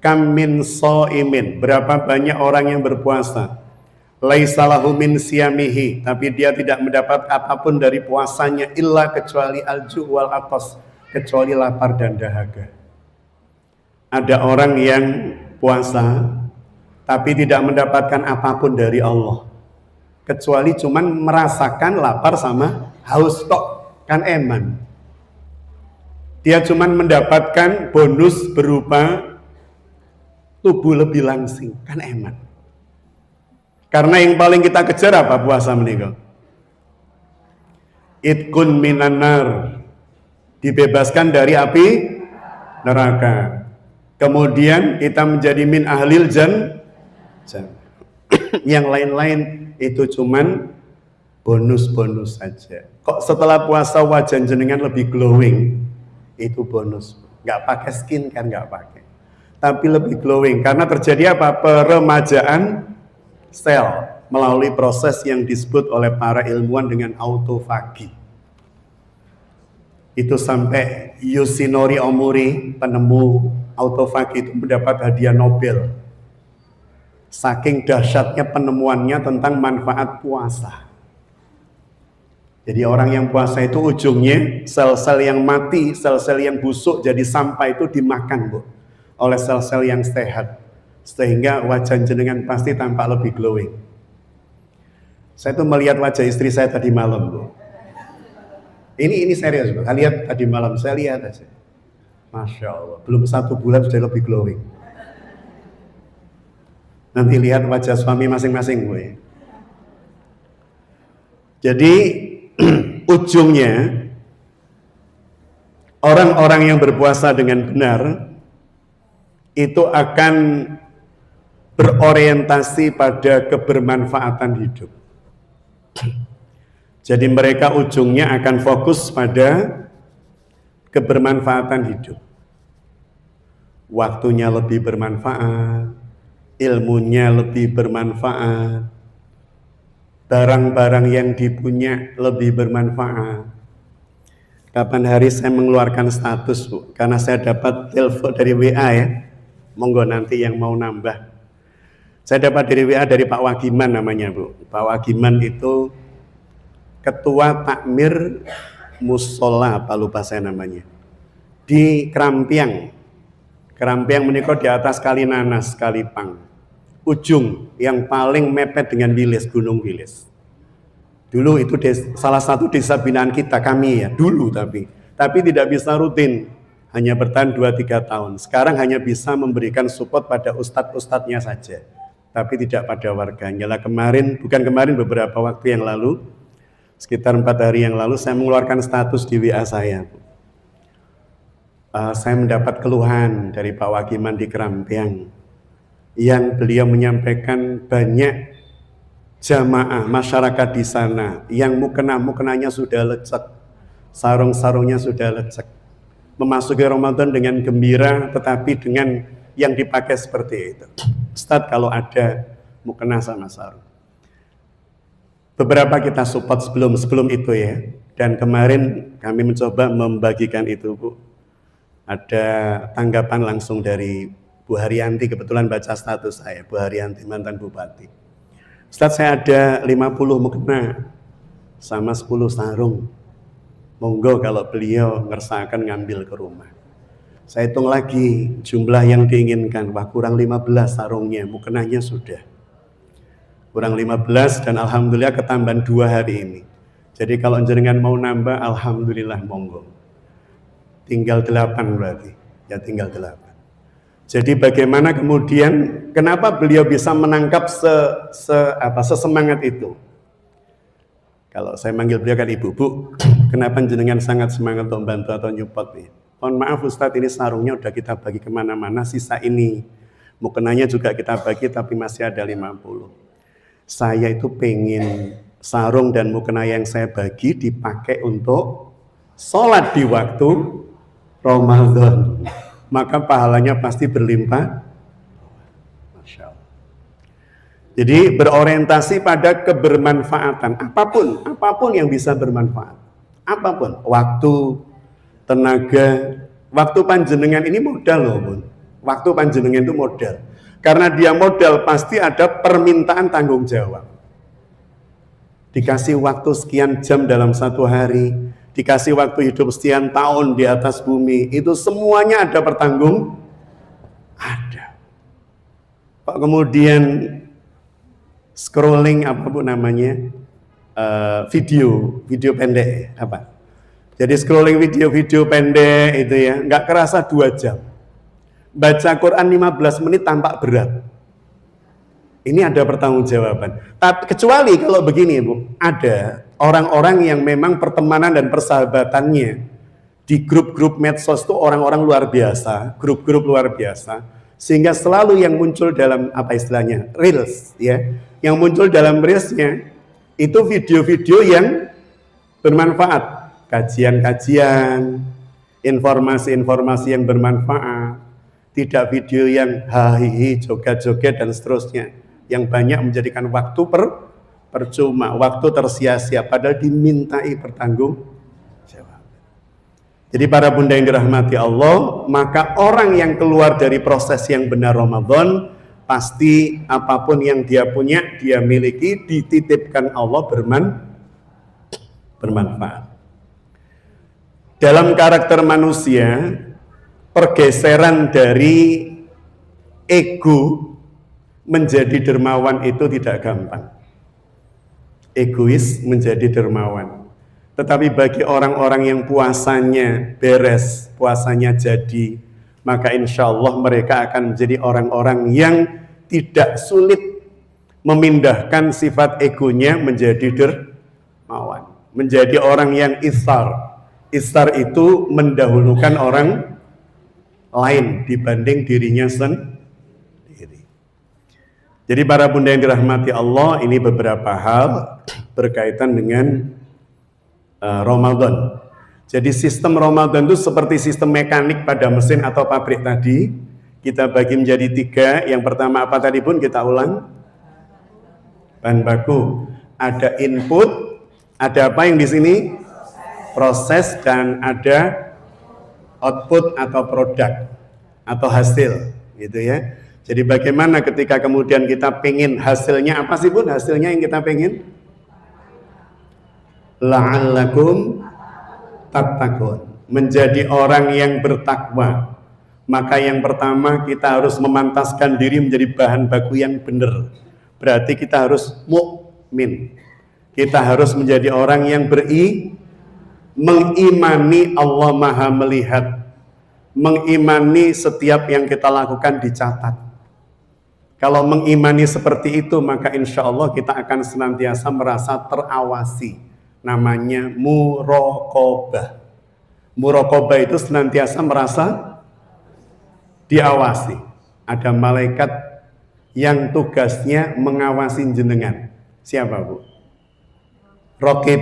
kam min shaimin, berapa banyak orang yang berpuasa, laisa lahu min siyamihi, tapi dia tidak mendapat apapun dari puasanya illa kecuali alju wal atas, kecuali lapar dan dahaga. Ada orang yang puasa tapi tidak mendapatkan apapun dari Allah, kecuali cuman merasakan lapar sama haus tok, kan eman. Dia cuman mendapatkan bonus berupa tubuh lebih langsing, kan eman. Karena yang paling kita kejar apa puasa menikah? Itqun minan nar, dibebaskan dari api neraka. Kemudian kita menjadi min ahlil jannah. Yang lain-lain itu cuman bonus-bonus saja. Kok setelah puasa wajah jenengan lebih glowing? Itu bonus. Nggak pakai skin kan, nggak pakai. Tapi lebih glowing karena terjadi apa? Peremajaan sel melalui proses yang disebut oleh para ilmuwan dengan autofagi. Itu sampai Yoshinori Omori, penemu autofagi, itu mendapat hadiah Nobel. Saking dahsyatnya penemuannya tentang manfaat puasa. Jadi orang yang puasa itu ujungnya sel-sel yang mati, sel-sel yang busuk jadi sampah itu dimakan, Bu, oleh sel-sel yang sehat. Sehingga wajah jenengan pasti tampak lebih glowing. Saya tuh melihat wajah istri saya tadi malam, Bu. Ini serius, Bu. Lihat tadi malam, saya lihat aja. Masya Allah, belum 1 bulan sudah lebih glowing. Nanti lihat wajah suami masing-masing, Bu, ya. Jadi ujungnya orang-orang yang berpuasa dengan benar itu akan berorientasi pada kebermanfaatan hidup. Jadi mereka ujungnya akan fokus pada kebermanfaatan hidup. Waktunya lebih bermanfaat, ilmunya lebih bermanfaat, barang-barang yang dipunya lebih bermanfaat. Kapan hari saya mengeluarkan status, Bu, karena saya dapat telepon dari WA, ya. Monggo nanti yang mau nambah. Saya dapat dari WA dari Pak Wagiman namanya, Bu. Pak Wagiman itu ketua takmir musola, apa lupa saya namanya, di Kerampiang. Kerampiang menikah di atas Kali Nanas, Kalipang, ujung yang paling mepet dengan Wilis, Gunung Wilis. Dulu itu salah satu desa binaan kita, kami, ya, dulu, tapi tidak bisa rutin, hanya bertahan 2-3 tahun. Sekarang hanya bisa memberikan support pada ustadz-ustadznya saja, tapi tidak pada warganya. Lah bukan kemarin, beberapa waktu yang lalu, sekitar 4 hari yang lalu, saya mengeluarkan status di WA saya. Saya mendapat keluhan dari Pak Wagiman di Kerampiang, yang beliau menyampaikan banyak jamaah masyarakat di sana yang mukenanya sudah lecek, sarung-sarungnya sudah lecek, memasuki Ramadan dengan gembira, tetapi dengan yang dipakai seperti itu. Ustadz, kalau ada mukena sama sarung. Beberapa kita support sebelum itu, ya. Dan kemarin kami mencoba membagikan itu, Bu. Ada tanggapan langsung dari Bu Haryanti, kebetulan baca status saya, Bu Haryanti, mantan bupati. Ustadz, saya ada 50 mukena sama 10 sarung. Monggo kalau beliau ngersakan ngambil ke rumah. Saya hitung lagi jumlah yang diinginkan, wah kurang 15 sarungnya, mukenanya sudah. Kurang 15 dan alhamdulillah ketambahan 2 hari ini. Jadi kalau jenengan mau nambah, alhamdulillah monggo. Tinggal 8 berarti, ya tinggal 8. Jadi bagaimana kemudian, kenapa beliau bisa menangkap sesemangat itu? Kalau saya manggil beliau kan Ibu, Bu, kenapa jenengan sangat semangat untuk membantu atau nyupport nih? Mohon maaf Ustadz, ini sarungnya udah kita bagi kemana-mana, sisa ini. Mukenanya juga kita bagi tapi masih ada 50. Saya itu pengen sarung dan mukena yang saya bagi dipakai untuk sholat di waktu Ramadan. Maka pahalanya pasti berlimpah. Masya Allah. Jadi berorientasi pada kebermanfaatan, apapun yang bisa bermanfaat, apapun, waktu, tenaga, waktu panjenengan ini modal loh, Bun. Waktu panjenengan itu modal, karena dia modal pasti ada permintaan tanggung jawab. Dikasih waktu sekian jam dalam 1 hari, dikasih waktu hidup sekian tahun di atas bumi, itu semuanya ada ada. Pak, kemudian scrolling apa Bu namanya, video pendek apa? Jadi scrolling video pendek itu, ya, nggak kerasa 2 jam. Baca Quran 15 menit tampak berat. Ini ada pertanggungjawaban. Tapi kecuali kalau begini, Bu, ada orang-orang yang memang pertemanan dan persahabatannya di grup-grup medsos itu orang-orang luar biasa, grup-grup luar biasa, sehingga selalu yang muncul dalam apa istilahnya, reels, ya, yang muncul dalam reelsnya itu video-video yang bermanfaat, kajian-kajian, informasi-informasi yang bermanfaat, tidak video yang hahihi, joget-joget dan seterusnya, yang banyak menjadikan waktu percuma, waktu tersia-sia, padahal dimintai pertanggungjawab. Jadi para bunda yang dirahmati Allah, maka orang yang keluar dari proses yang benar Ramadan pasti apapun yang dia punya, dia miliki, dititipkan Allah bermanfaat. Dalam karakter manusia, pergeseran dari ego menjadi dermawan itu tidak gampang. Egois menjadi dermawan. Tetapi bagi orang-orang yang puasanya beres, puasanya jadi, maka insya Allah mereka akan menjadi orang-orang yang tidak sulit memindahkan sifat egonya menjadi dermawan. Menjadi orang yang isar. Isar itu mendahulukan orang lain dibanding dirinya sendiri. Jadi para bunda yang dirahmati Allah, ini beberapa hal berkaitan dengan Ramadan. Jadi sistem Ramadan itu seperti sistem mekanik pada mesin atau pabrik tadi. Kita bagi menjadi 3. Yang pertama apa tadi pun kita ulang? Bahan baku. Ada input, ada apa yang di sini? Proses, dan ada output atau produk atau hasil, gitu ya. Jadi bagaimana ketika kemudian kita pengen hasilnya apa sih bun? Hasilnya yang kita pengen? La'allakum tattaqun, menjadi orang yang bertakwa. Maka yang pertama kita harus memantaskan diri menjadi bahan baku yang benar. Berarti kita harus mukmin. Kita harus menjadi orang yang mengimani Allah Maha melihat, mengimani setiap yang kita lakukan dicatat. Kalau mengimani seperti itu, maka insya Allah kita akan senantiasa merasa terawasi. Namanya muraqabah. Muraqabah itu senantiasa merasa diawasi. Ada malaikat yang tugasnya mengawasi jenengan. Siapa bu? Raqib.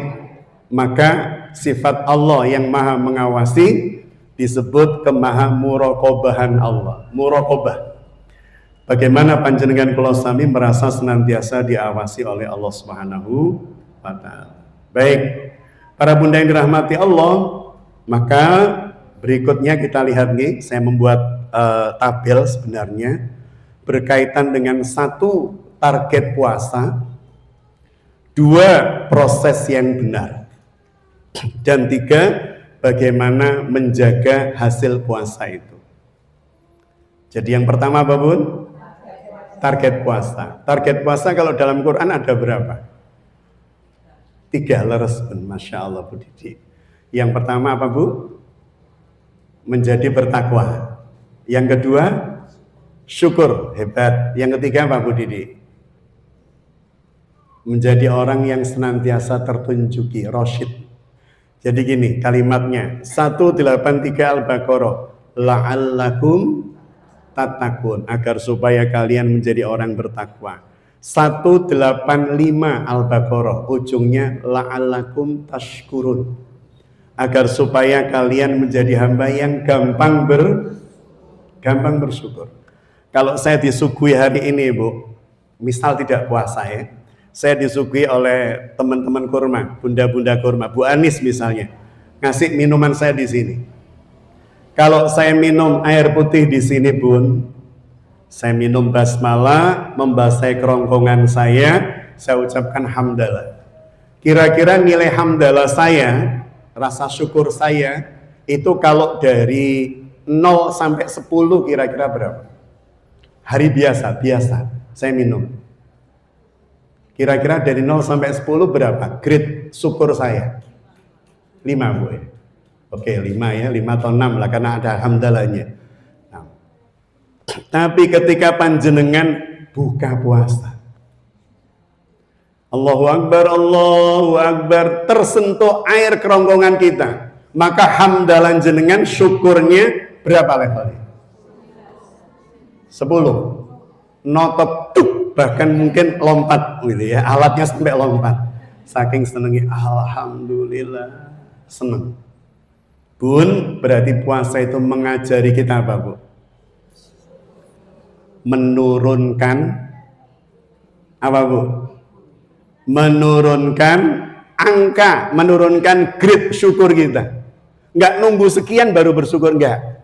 Maka sifat Allah yang maha mengawasi disebut kemaha muraqabahan Allah. Muraqabah. Bagaimana panjenengan kula sami merasa senantiasa diawasi oleh Allah Subhanahu wa taala. Baik, para bunda yang dirahmati Allah, maka berikutnya kita lihat nih, saya membuat tabel sebenarnya berkaitan dengan 1 target puasa, 2 proses yang benar, dan 3 bagaimana menjaga hasil puasa itu. Jadi yang pertama apa bun? Target puasa. Target puasa kalau dalam Quran ada berapa? 3 leres bun, Masya Allah Bu Didi. Yang pertama apa bu? Menjadi bertakwa. Yang kedua, syukur, hebat. Yang ketiga apa Bu Didi? Menjadi orang yang senantiasa tertunjuki, rasyid. Jadi gini kalimatnya, 183 Al-Baqarah, la'allakum tattaqun, agar supaya kalian menjadi orang bertakwa. 185 Al-Baqarah, ujungnya la'allakum tashkurun, agar supaya kalian menjadi hamba yang gampang bersyukur. Kalau saya disuguhi hari ini bu, misal tidak puasa ya, saya disuguhi oleh teman-teman kurma, bunda-bunda kurma, Bu Anis misalnya, ngasih minuman saya di sini. Kalau saya minum air putih di sini bun, saya minum basmalah, membasahi kerongkongan saya ucapkan hamdalah. Kira-kira nilai hamdalah saya, rasa syukur saya, itu kalau dari 0 sampai 10 kira-kira berapa? Hari biasa saya minum. Kira-kira dari 0 sampai 10 berapa? Grade syukur saya. 5 bu ya. Oke 5 ya, 5 atau 6 lah karena ada hamdalahnya. Nah. Tapi ketika panjenengan buka puasa, Allahu Akbar, tersentuh air kerongkongan kita, maka hamdalah jenengan syukurnya berapa levelnya? 10. Notot tuh, bahkan mungkin lompat gitu ya, alatnya sampai lompat. Saking senengnya, alhamdulillah, seneng. Bun, berarti puasa itu mengajari kita apa bu? Menurunkan apa bu? Menurunkan angka, menurunkan grade syukur kita. Nggak nunggu sekian baru bersyukur, nggak.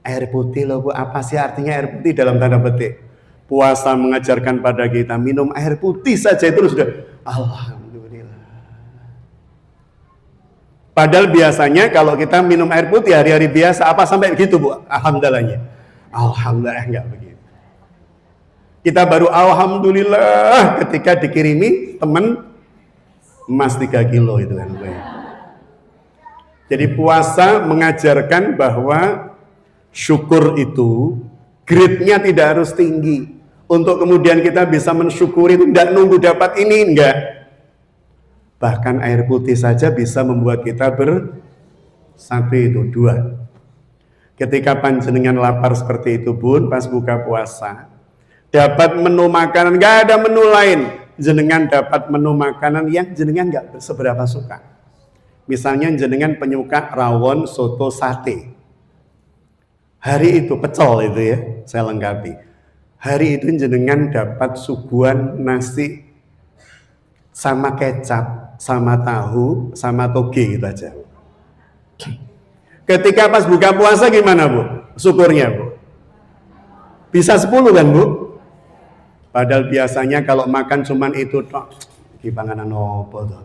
Air putih loh bu, apa sih artinya air putih dalam tanda petik? Puasa mengajarkan pada kita minum air putih saja itu sudah alhamdulillah. Padahal biasanya kalau kita minum air putih hari-hari biasa apa sampai begitu Bu? Alhamdulillahnya. Alhamdulillah enggak begitu. Kita baru alhamdulillah ketika dikirimi teman emas 3 kilo itu kan. Jadi puasa mengajarkan bahwa syukur itu grade-nya tidak harus tinggi. Untuk kemudian kita bisa mensyukuri itu tidak nunggu dapat ini, enggak. Bahkan air putih saja bisa membuat kita bersatu itu 2. Ketika panjenengan lapar seperti itu Bun, pas buka puasa, dapat menu makanan, enggak ada menu lain. Jenengan dapat menu makanan yang jenengan enggak seberapa suka. Misalnya jenengan penyuka rawon, soto, sate. Hari itu pecel itu ya, saya lengkapi. Hari itu jenengan dapat suguhan nasi sama kecap, sama tahu, sama toge gitu aja. Ketika pas buka puasa gimana Bu? Syukurnya Bu? Bisa 10 kan Bu? Padahal biasanya kalau makan cuman itu tok, iki panganan opo to?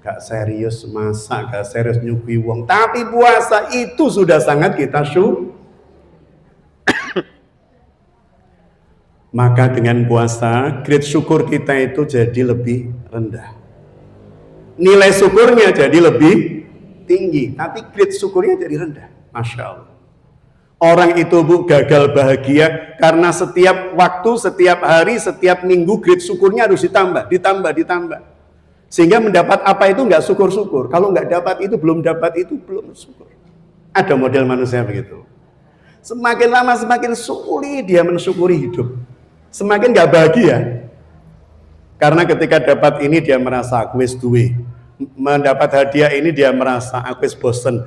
Gak serius masak, gak serius nyuguhi wong. Tapi puasa itu sudah sangat kita syukur. Maka dengan puasa, grade syukur kita itu jadi lebih rendah. Nilai syukurnya jadi lebih tinggi, tapi grade syukurnya jadi rendah. Masya Allah. Orang itu Bu gagal bahagia karena setiap waktu, setiap hari, setiap minggu grade syukurnya harus ditambah. Sehingga mendapat apa itu nggak syukur-syukur. Kalau nggak dapat itu, belum syukur. Ada model manusia begitu. Semakin lama semakin sulit dia mensyukuri hidup. Semakin gak bahagia. Karena ketika dapat ini dia merasa aku wis duwe. Mendapat hadiah ini dia merasa aku wis bosen.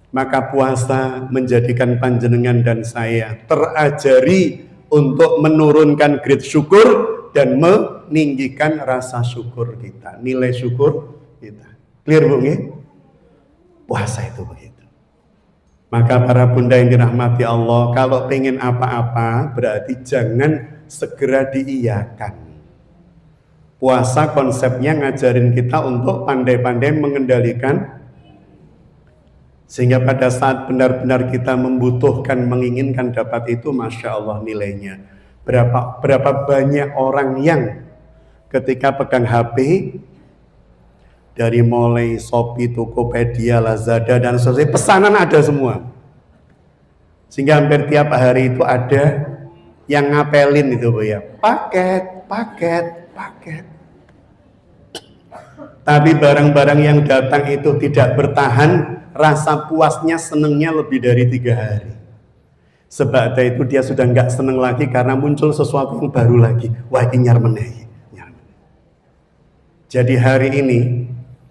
Maka puasa menjadikan panjenengan dan saya terajari untuk menurunkan grade syukur dan meninggikan rasa syukur kita, nilai syukur kita. Clear Bu nggih? Puasa itu begitu. Maka para bunda yang dirahmati Allah, kalau pengen apa-apa berarti jangan segera diiyakan. Puasa konsepnya ngajarin kita untuk pandai-pandai mengendalikan, sehingga pada saat benar-benar kita membutuhkan, menginginkan dapat itu, Masya Allah nilainya. Berapa banyak orang yang ketika pegang HP, dari mulai Shopee, Tokopedia, Lazada, dan sebagainya, pesanan ada semua. Sehingga hampir tiap hari itu ada yang ngapelin itu Bu ya, paket. Tapi barang-barang yang datang itu tidak bertahan, rasa puasnya, senengnya lebih dari 3 hari. Sebab itu dia sudah nggak seneng lagi karena muncul sesuatu yang baru lagi. Wah ini nyarmeneh. Jadi hari ini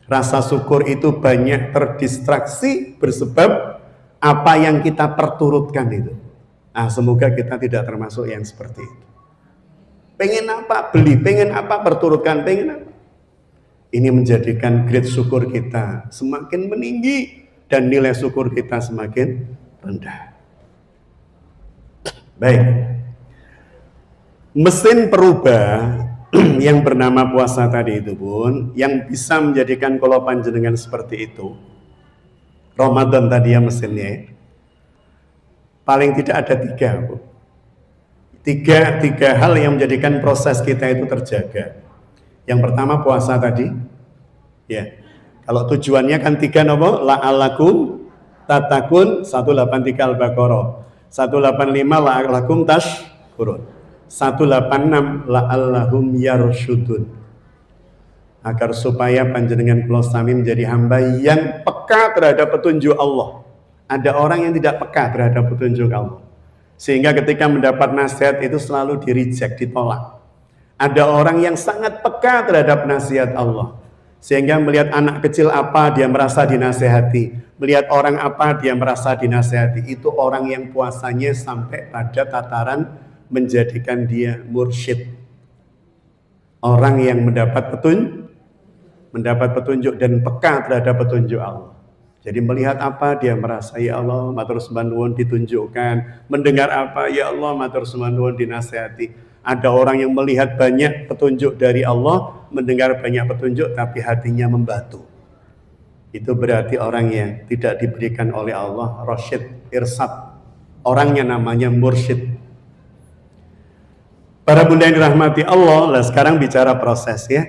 rasa syukur itu banyak terdistraksi bersebab apa yang kita perturutkan itu. Nah, semoga kita tidak termasuk yang seperti itu. Pengen apa beli, pengen apa perturutkan, pengen apa. Ini menjadikan grade syukur kita semakin meninggi dan nilai syukur kita semakin rendah. Baik. Mesin perubah yang bernama puasa tadi itu Bun, yang bisa menjadikan kalau panjenengan seperti itu, Ramadan tadi ya mesinnya, paling tidak ada 3 Bu. Tiga hal yang menjadikan proses kita itu terjaga. Yang pertama puasa tadi, ya. Kalau tujuannya kan 3 nopo, la'allakum tatakun 183 Al-Baqarah, 185 la'allakum tashkurun. 186 la'allahum yarsyudun, agar supaya panjenengan kula sami menjadi hamba yang peka terhadap petunjuk Allah. Ada orang yang tidak peka terhadap petunjuk Allah, sehingga ketika mendapat nasihat itu selalu di-reject, ditolak. Ada orang yang sangat peka terhadap nasihat Allah, sehingga melihat anak kecil apa dia merasa dinasehati, melihat orang apa dia merasa dinasehati. Itu orang yang puasanya sampai pada tataran menjadikan dia mursyid, orang yang mendapat petunjuk dan peka terhadap petunjuk Allah. Jadi melihat apa dia merasa ya Allah matur sembah nuwun ditunjukkan, mendengar apa ya Allah matur sembah nuwun dinasihati. Ada orang yang melihat banyak petunjuk dari Allah, mendengar banyak petunjuk tapi hatinya membatu. Itu berarti orang yang tidak diberikan oleh Allah rasyid, irsad. Orangnya namanya mursyid. Para bunda yang dirahmati Allah, lah sekarang bicara proses ya.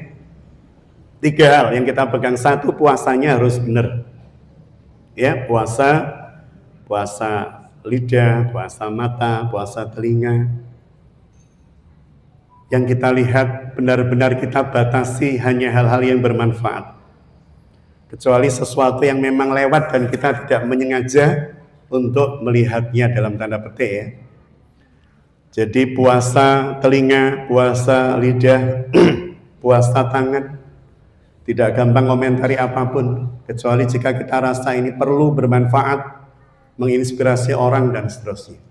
3 hal yang kita pegang. 1, puasanya harus benar. Ya, puasa lidah, puasa mata, puasa telinga. Yang kita lihat benar-benar kita batasi hanya hal-hal yang bermanfaat. Kecuali sesuatu yang memang lewat dan kita tidak menyengaja untuk melihatnya dalam tanda petik ya. Jadi puasa telinga, puasa lidah, puasa tangan, tidak gampang komentari apapun, kecuali jika kita rasa ini perlu bermanfaat, menginspirasi orang dan seterusnya.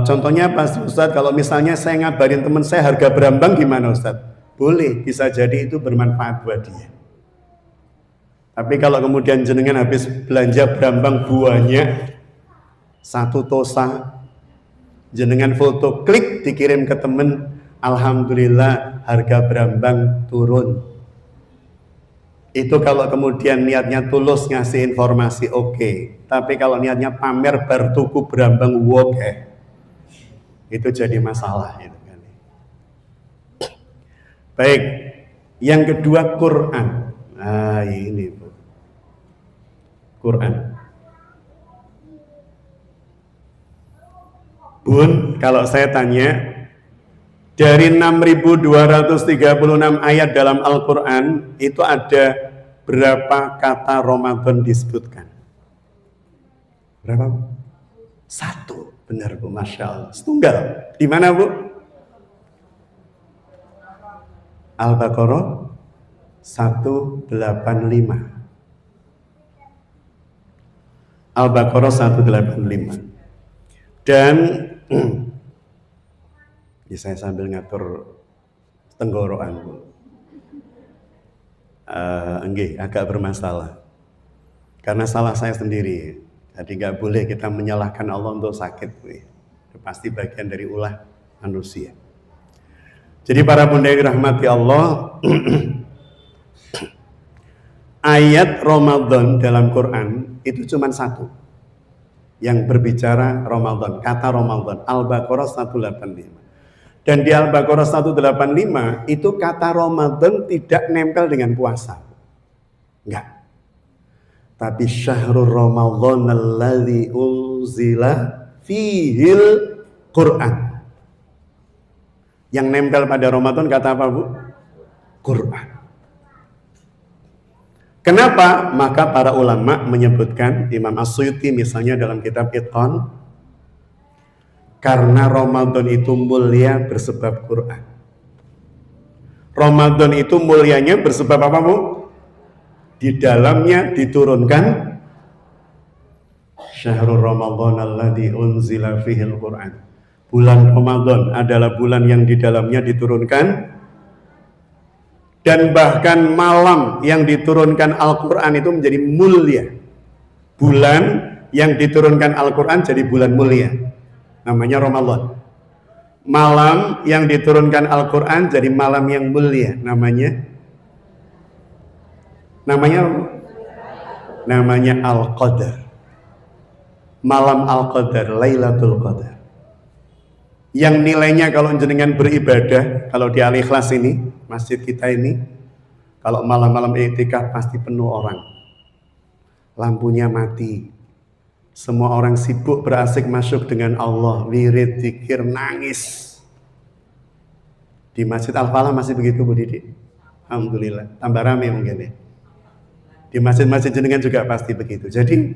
Contohnya pas Ustadz, kalau misalnya saya ngabarin teman saya harga berambang gimana Ustadz? Boleh, bisa jadi itu bermanfaat buat dia. Tapi kalau kemudian jenengan habis belanja berambang buahnya 1 tosa, jenengan foto klik dikirim ke temen, alhamdulillah harga berambang turun. Itu kalau kemudian niatnya tulus ngasih informasi oke. Tapi kalau niatnya pamer bertuku berambang woke, itu jadi masalah gitu kan. Baik, yang kedua Quran. Nah ini Bu, Quran. Bun, kalau saya tanya, dari 6.236 ayat dalam Al-Quran, itu ada berapa kata Ramadan disebutkan? Berapa? 1, benar Bu, Masya Allah. Setunggal, di mana Bu? Al-Baqarah 185. Al-Baqarah 185. Dan ya saya sambil ngatur tenggorokan Bu. Agak bermasalah. Karena salah saya sendiri. Jadi nggak boleh kita menyalahkan Allah untuk sakit Bu. Itu pasti bagian dari ulah manusia. Jadi para bunda yang dirahmati Allah, ayat Ramadan dalam Quran itu cuma 1 yang berbicara Ramadan, kata Ramadan, Al-Baqarah 185. Dan di Al-Baqarah 185 itu kata Ramadan tidak nempel dengan puasa. Enggak. Tapi syahrul Ramadan alladzi unzila fihil Quran. Yang nempel pada Ramadan kata apa Bu? Quran. Kenapa? Maka para ulama menyebutkan, Imam As-Suyuti misalnya dalam kitab Itqan, karena Ramadan itu mulia bersebab Quran. Ramadan itu mulianya bersebab apa Bu? Di dalamnya diturunkan Syahrul Ramadan alladzi unzila fihil Quran. Bulan Ramadan adalah bulan yang di dalamnya diturunkan, dan bahkan malam yang diturunkan Al-Quran itu menjadi mulia. Bulan yang diturunkan Al-Quran jadi bulan mulia, namanya Ramadan. Malam yang diturunkan Al-Quran jadi malam yang mulia, namanya Al-Qadar. Malam Al-Qadar, Lailatul Qadar. Yang nilainya kalau jenengan beribadah, kalau di Al-Ikhlas ini, masjid kita ini, kalau malam-malam i'tikaf pasti penuh orang. Lampunya mati. Semua orang sibuk berasik masuk dengan Allah, wirid, zikir, nangis. Di Masjid Al-Falah masih begitu Bu Didi? Alhamdulillah, tambah rame mungkin ya. Di masjid-masjid jenengan juga pasti begitu. Jadi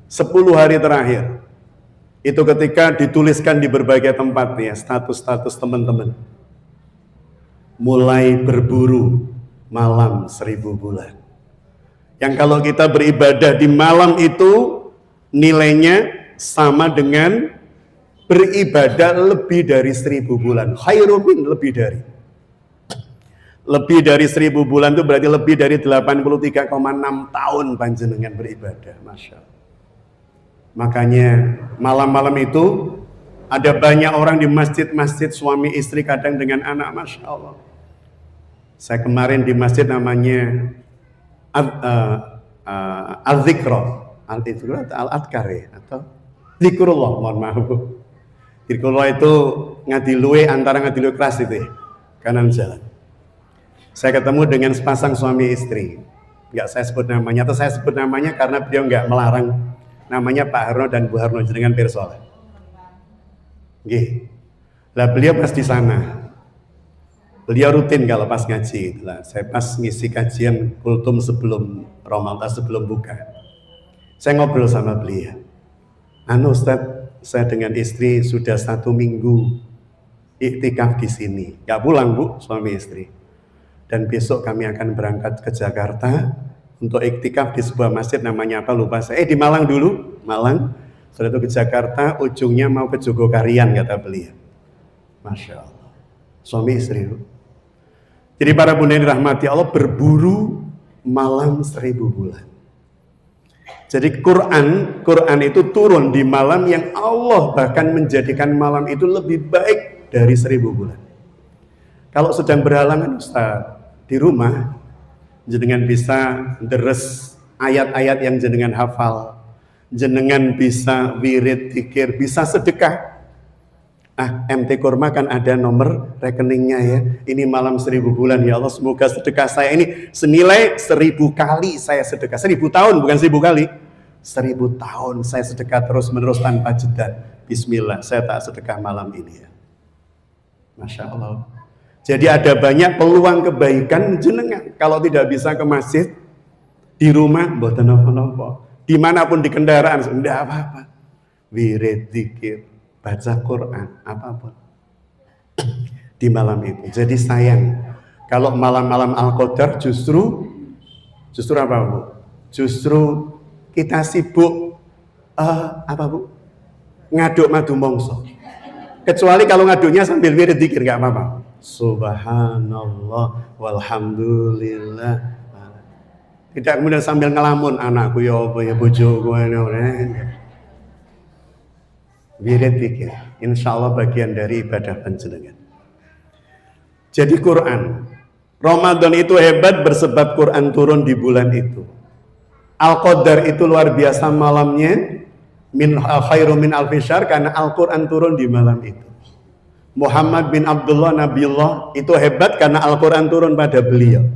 10 hari terakhir itu ketika dituliskan di berbagai tempat ya, status-status teman-teman, mulai berburu malam 1000 bulan. Yang kalau kita beribadah di malam itu nilainya sama dengan beribadah lebih dari 1000 bulan. Khairumin, lebih dari. Lebih dari 1000 bulan itu berarti lebih dari 83,6 tahun panjenengan beribadah. Masya Allah. Makanya malam-malam itu ada banyak orang di masjid-masjid, suami istri kadang dengan anak. Masya Allah. Saya kemarin di masjid namanya Al-Zikro, Al-Adkar ya, atau Zikrullah, mohon maaf. Zikrullah itu ngadiluwe, antara ngadiluwe keras itu ya, kanan jalan. Saya ketemu dengan sepasang suami istri. Enggak saya sebut namanya, atau saya sebut namanya karena beliau enggak melarang. Namanya Pak Harno dan Bu Harno, jenengan pirsa. Nggih. Lah beliau pas di sana. Beliau rutin kalau pas ngaji. Lah saya pas ngisi kajian kultum sebelum Ramadan, sebelum buka. Saya ngobrol sama beliau. Ustaz, saya dengan istri sudah 1 minggu iktikaf di sini. Enggak pulang Bu, suami istri. Dan besok kami akan berangkat ke Jakarta untuk iktikaf di sebuah masjid namanya apa lupa saya. Di Malang dulu, Malang. Setelah itu ke Jakarta, ujungnya mau ke Jogokarian kata beliau. Masya Allah. Suami istri. Jadi para bunda yang dirahmati Allah, berburu malam 1000 bulan. Jadi Quran itu turun di malam yang Allah bahkan menjadikan malam itu lebih baik dari 1000 bulan. Kalau sedang berhalangan Ustaz, di rumah jenengan bisa deres ayat-ayat yang jenengan hafal, jenengan bisa wirid, zikir, bisa sedekah. MT Kurma kan ada nomor rekeningnya ya. Ini malam 1000 bulan ya Allah, semoga sedekah saya ini senilai 1000 kali saya sedekah. 1000 tahun bukan 1000 kali. 1000 tahun saya sedekah terus menerus tanpa jeda. Bismillah, saya tak sedekah malam ini ya. Masya Allah. Jadi ada banyak peluang kebaikan jenengan. Kalau tidak bisa ke masjid, di rumah, mboten napa-napa. Dimanapun di kendaraan, enggak apa-apa. Wirid, zikir, baca Quran, apapun. Di malam itu. Jadi sayang. Kalau malam-malam Al-Qadar justru apa Bu? Justru kita sibuk, apa Bu? Ngaduk madu mongso. Kecuali kalau ngaduknya sambil wirid, zikir, enggak apa-apa. Subhanallah walhamdulillah. Tidak kemudian sambil ngelamun, anakku ya apa ya bojoku wirid zikir. Insyaallah bagian dari ibadah panjenengan. Jadi Quran Ramadan itu hebat bersebab Quran turun di bulan itu. Al-Qadar itu luar biasa malamnya, min khairu min alfi syahr, karena Al-Quran turun di malam itu. Muhammad bin Abdullah Nabiullah itu hebat karena Al-Quran turun pada beliau.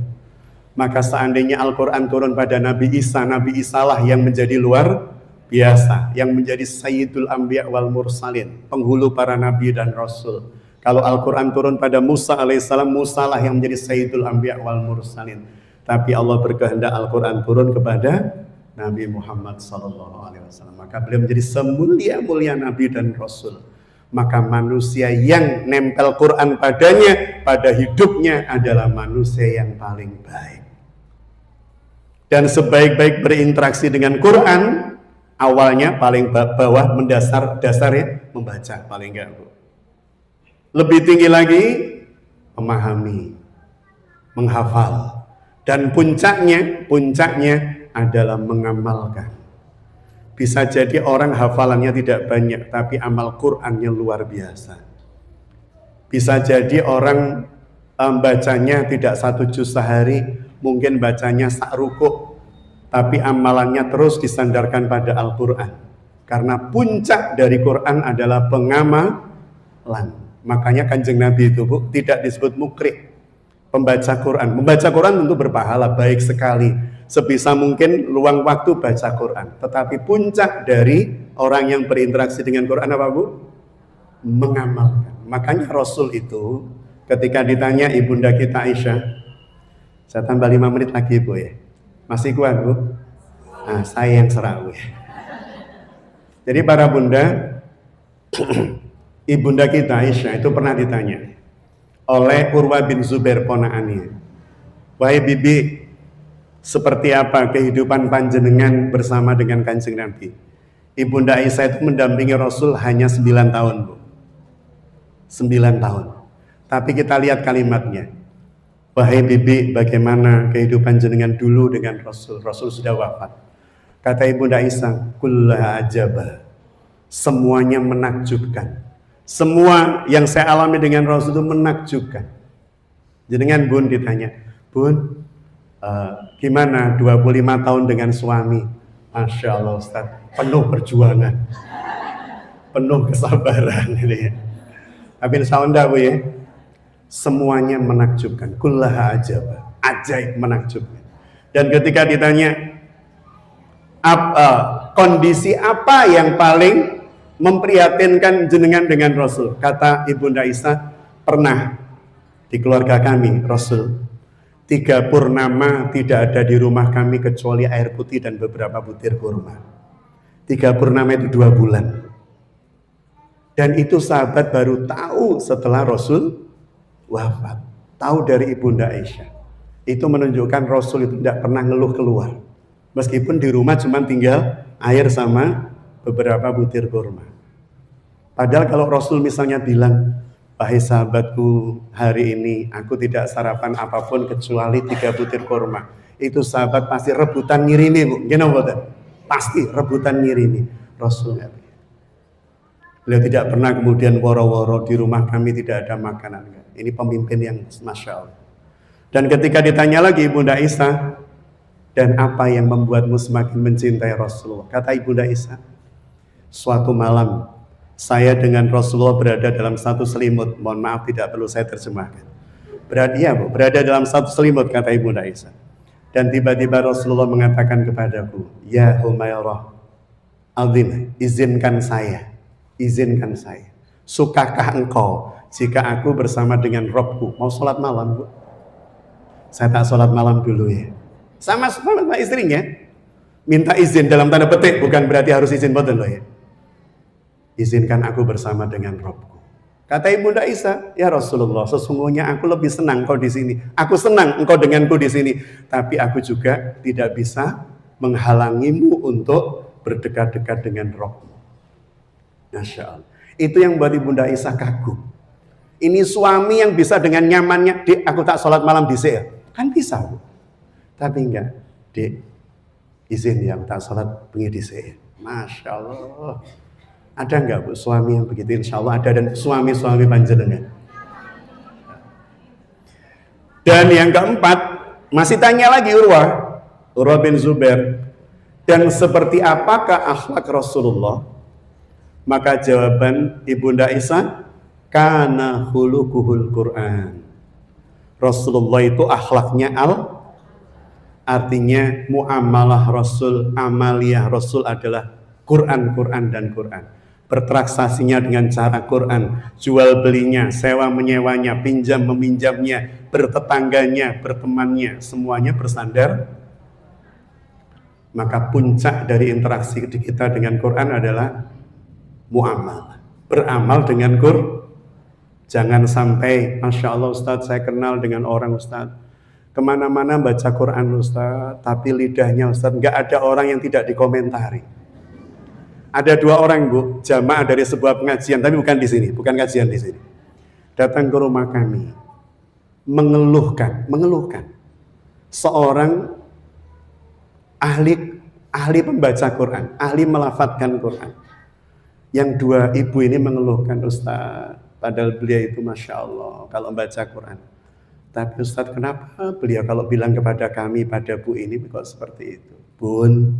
Maka seandainya Al-Quran turun pada Nabi Isa lah yang menjadi luar biasa, yang menjadi Sayyidul Anbiya wal Mursalin, penghulu para nabi dan rasul. Kalau Al-Quran turun pada Musa alaihissalam, Musa lah yang menjadi Sayyidul Anbiya wal Mursalin. Tapi Allah berkehendak Al-Quran turun kepada Nabi Muhammad SAW. Maka beliau menjadi semulia-mulia nabi dan rasul. Maka manusia yang nempel Quran padanya, pada hidupnya adalah manusia yang paling baik. Dan sebaik-baik berinteraksi dengan Quran, awalnya paling bawah, dasarnya membaca, paling enggak Bu. Lebih tinggi lagi, memahami, menghafal. Dan puncaknya adalah mengamalkan. Bisa jadi orang hafalannya tidak banyak, tapi amal Qur'annya luar biasa. Bisa jadi orang bacanya tidak 1 juz sehari, mungkin bacanya sak rukuk, tapi amalannya terus disandarkan pada Al-Quran. Karena puncak dari Quran adalah pengamalan. Makanya Kanjeng Nabi itu Bu, tidak disebut mukri, pembaca Quran. Membaca Quran tentu berpahala, baik sekali. Sebisa mungkin luang waktu baca Quran. Tetapi puncak dari orang yang berinteraksi dengan Quran apa Bu? Mengamalkan. Makanya Rasul itu ketika ditanya ibunda kita Aisyah, saya tambah 5 menit lagi Bu ya. Masih kuat Bu? Nah, saya yang serah Bu ya. Jadi para bunda, ibunda kita Aisyah itu pernah ditanya oleh Urwa bin Zubair ponakannya, wahai bibi, seperti apa kehidupan panjenengan bersama dengan Kanjeng Nabi? Ibunda Aisyah itu mendampingi Rasul hanya 9 tahun Bu. 9 tahun. Tapi kita lihat kalimatnya. Wahai bibi, bagaimana kehidupan jenengan dulu dengan Rasul? Rasul sudah wafat. Kata Ibunda Aisyah, kullaha ajaba. Semuanya menakjubkan. Semua yang saya alami dengan Rasul itu menakjubkan. Jenengan Bun ditanya, Bun, gimana 25 tahun dengan suami? Masya Allah Ustaz, penuh perjuangan, penuh kesabaran. Tapi insya Allah Bu ya, semuanya menakjubkan. Kullaha ajaba, ajaib, menakjubkan. Dan ketika ditanya kondisi apa yang paling memprihatinkan jenengan dengan Rasul, kata Ibunda Aisyah, pernah di keluarga kami Rasul 3 purnama tidak ada di rumah kami kecuali air putih dan beberapa butir kurma. 3 purnama itu 2 bulan. Dan itu sahabat baru tahu setelah Rasul wafat. Tahu dari Ibunda Aisyah. Itu menunjukkan Rasul itu tidak pernah ngeluh keluar. Meskipun di rumah cuma tinggal air sama beberapa butir kurma. Padahal kalau Rasul misalnya bilang, wahai sahabatku, hari ini aku tidak sarapan apapun kecuali 3 butir kurma. Itu sahabat pasti rebutan ngirimi, Bu. Gimana, pasti rebutan ngirimi. Rasul nggak. Beliau tidak pernah kemudian woro-woro di rumah kami tidak ada makanan. Ini pemimpin yang Masya Allah. Dan ketika ditanya lagi Ibunda Aisyah, dan apa yang membuatmu semakin mencintai Rasulullah? Kata Ibunda Aisyah, suatu malam saya dengan Rasulullah berada dalam satu selimut. Mohon maaf tidak perlu saya terjemahkan. Berada dalam satu selimut, kata Ibunda Aisyah. Dan tiba-tiba Rasulullah mengatakan kepadaku, ya Humairah, azim, izinkan saya. Izinkan saya. Sukakah engkau jika aku bersama dengan Robku mau sholat malam, Bu? Saya tak sholat malam dulu ya. Sama istrinya. Minta izin dalam tanda petik, bukan berarti harus izin boten loh ya. Izinkan aku bersama dengan Robku. Kata Ibunda Aisyah, ya Rasulullah, sesungguhnya aku lebih senang kau di sini. Aku senang engkau denganku di sini. Tapi aku juga tidak bisa menghalangimu untuk berdekat-dekat dengan Robmu. Masya Allah. Itu yang buat Ibunda Aisyah kagum. Ini suami yang bisa dengan nyamannya, Dek, aku tak sholat malam di sini. Kan bisa, Bu. Tapi enggak, Dek, izin ya, tak sholat bengi di sini. Masya Allah. Ada enggak, Bu, suami yang begitu? Insya Allah ada, dan suami-suami panjenengan. Dan yang keempat, masih tanya lagi Urwah bin Zubair. Dan seperti apakah akhlak Rasulullah? Maka jawaban Ibunda Aisyah, kana khuluquhul Quran. Rasulullah itu akhlaknya artinya muamalah Rasul, amaliyah Rasul adalah Quran dan Quran. Bertransaksinya dengan cara Quran, jual belinya, sewa menyewanya, pinjam meminjamnya, bertetangganya, bertemannya, semuanya bersandar. Maka puncak dari interaksi kita dengan Quran adalah muamalah, beramal dengan Quran. Jangan sampai, Masya Allah Ustadz, saya kenal dengan orang Ustadz, kemana-mana baca Quran Ustadz, tapi lidahnya Ustadz, nggak ada orang yang tidak dikomentari. Ada 2 orang, Bu, jamaah dari sebuah pengajian, tapi bukan di sini, bukan kajian di sini. Datang ke rumah kami, mengeluhkan seorang ahli pembaca Quran, ahli melafadzkan Quran. Yang 2 ibu ini mengeluhkan, Ustaz, padahal beliau itu Masya Allah kalau baca Quran. Tapi Ustaz, kenapa beliau kalau bilang kepada kami, pada Bu ini kok seperti itu? Bun,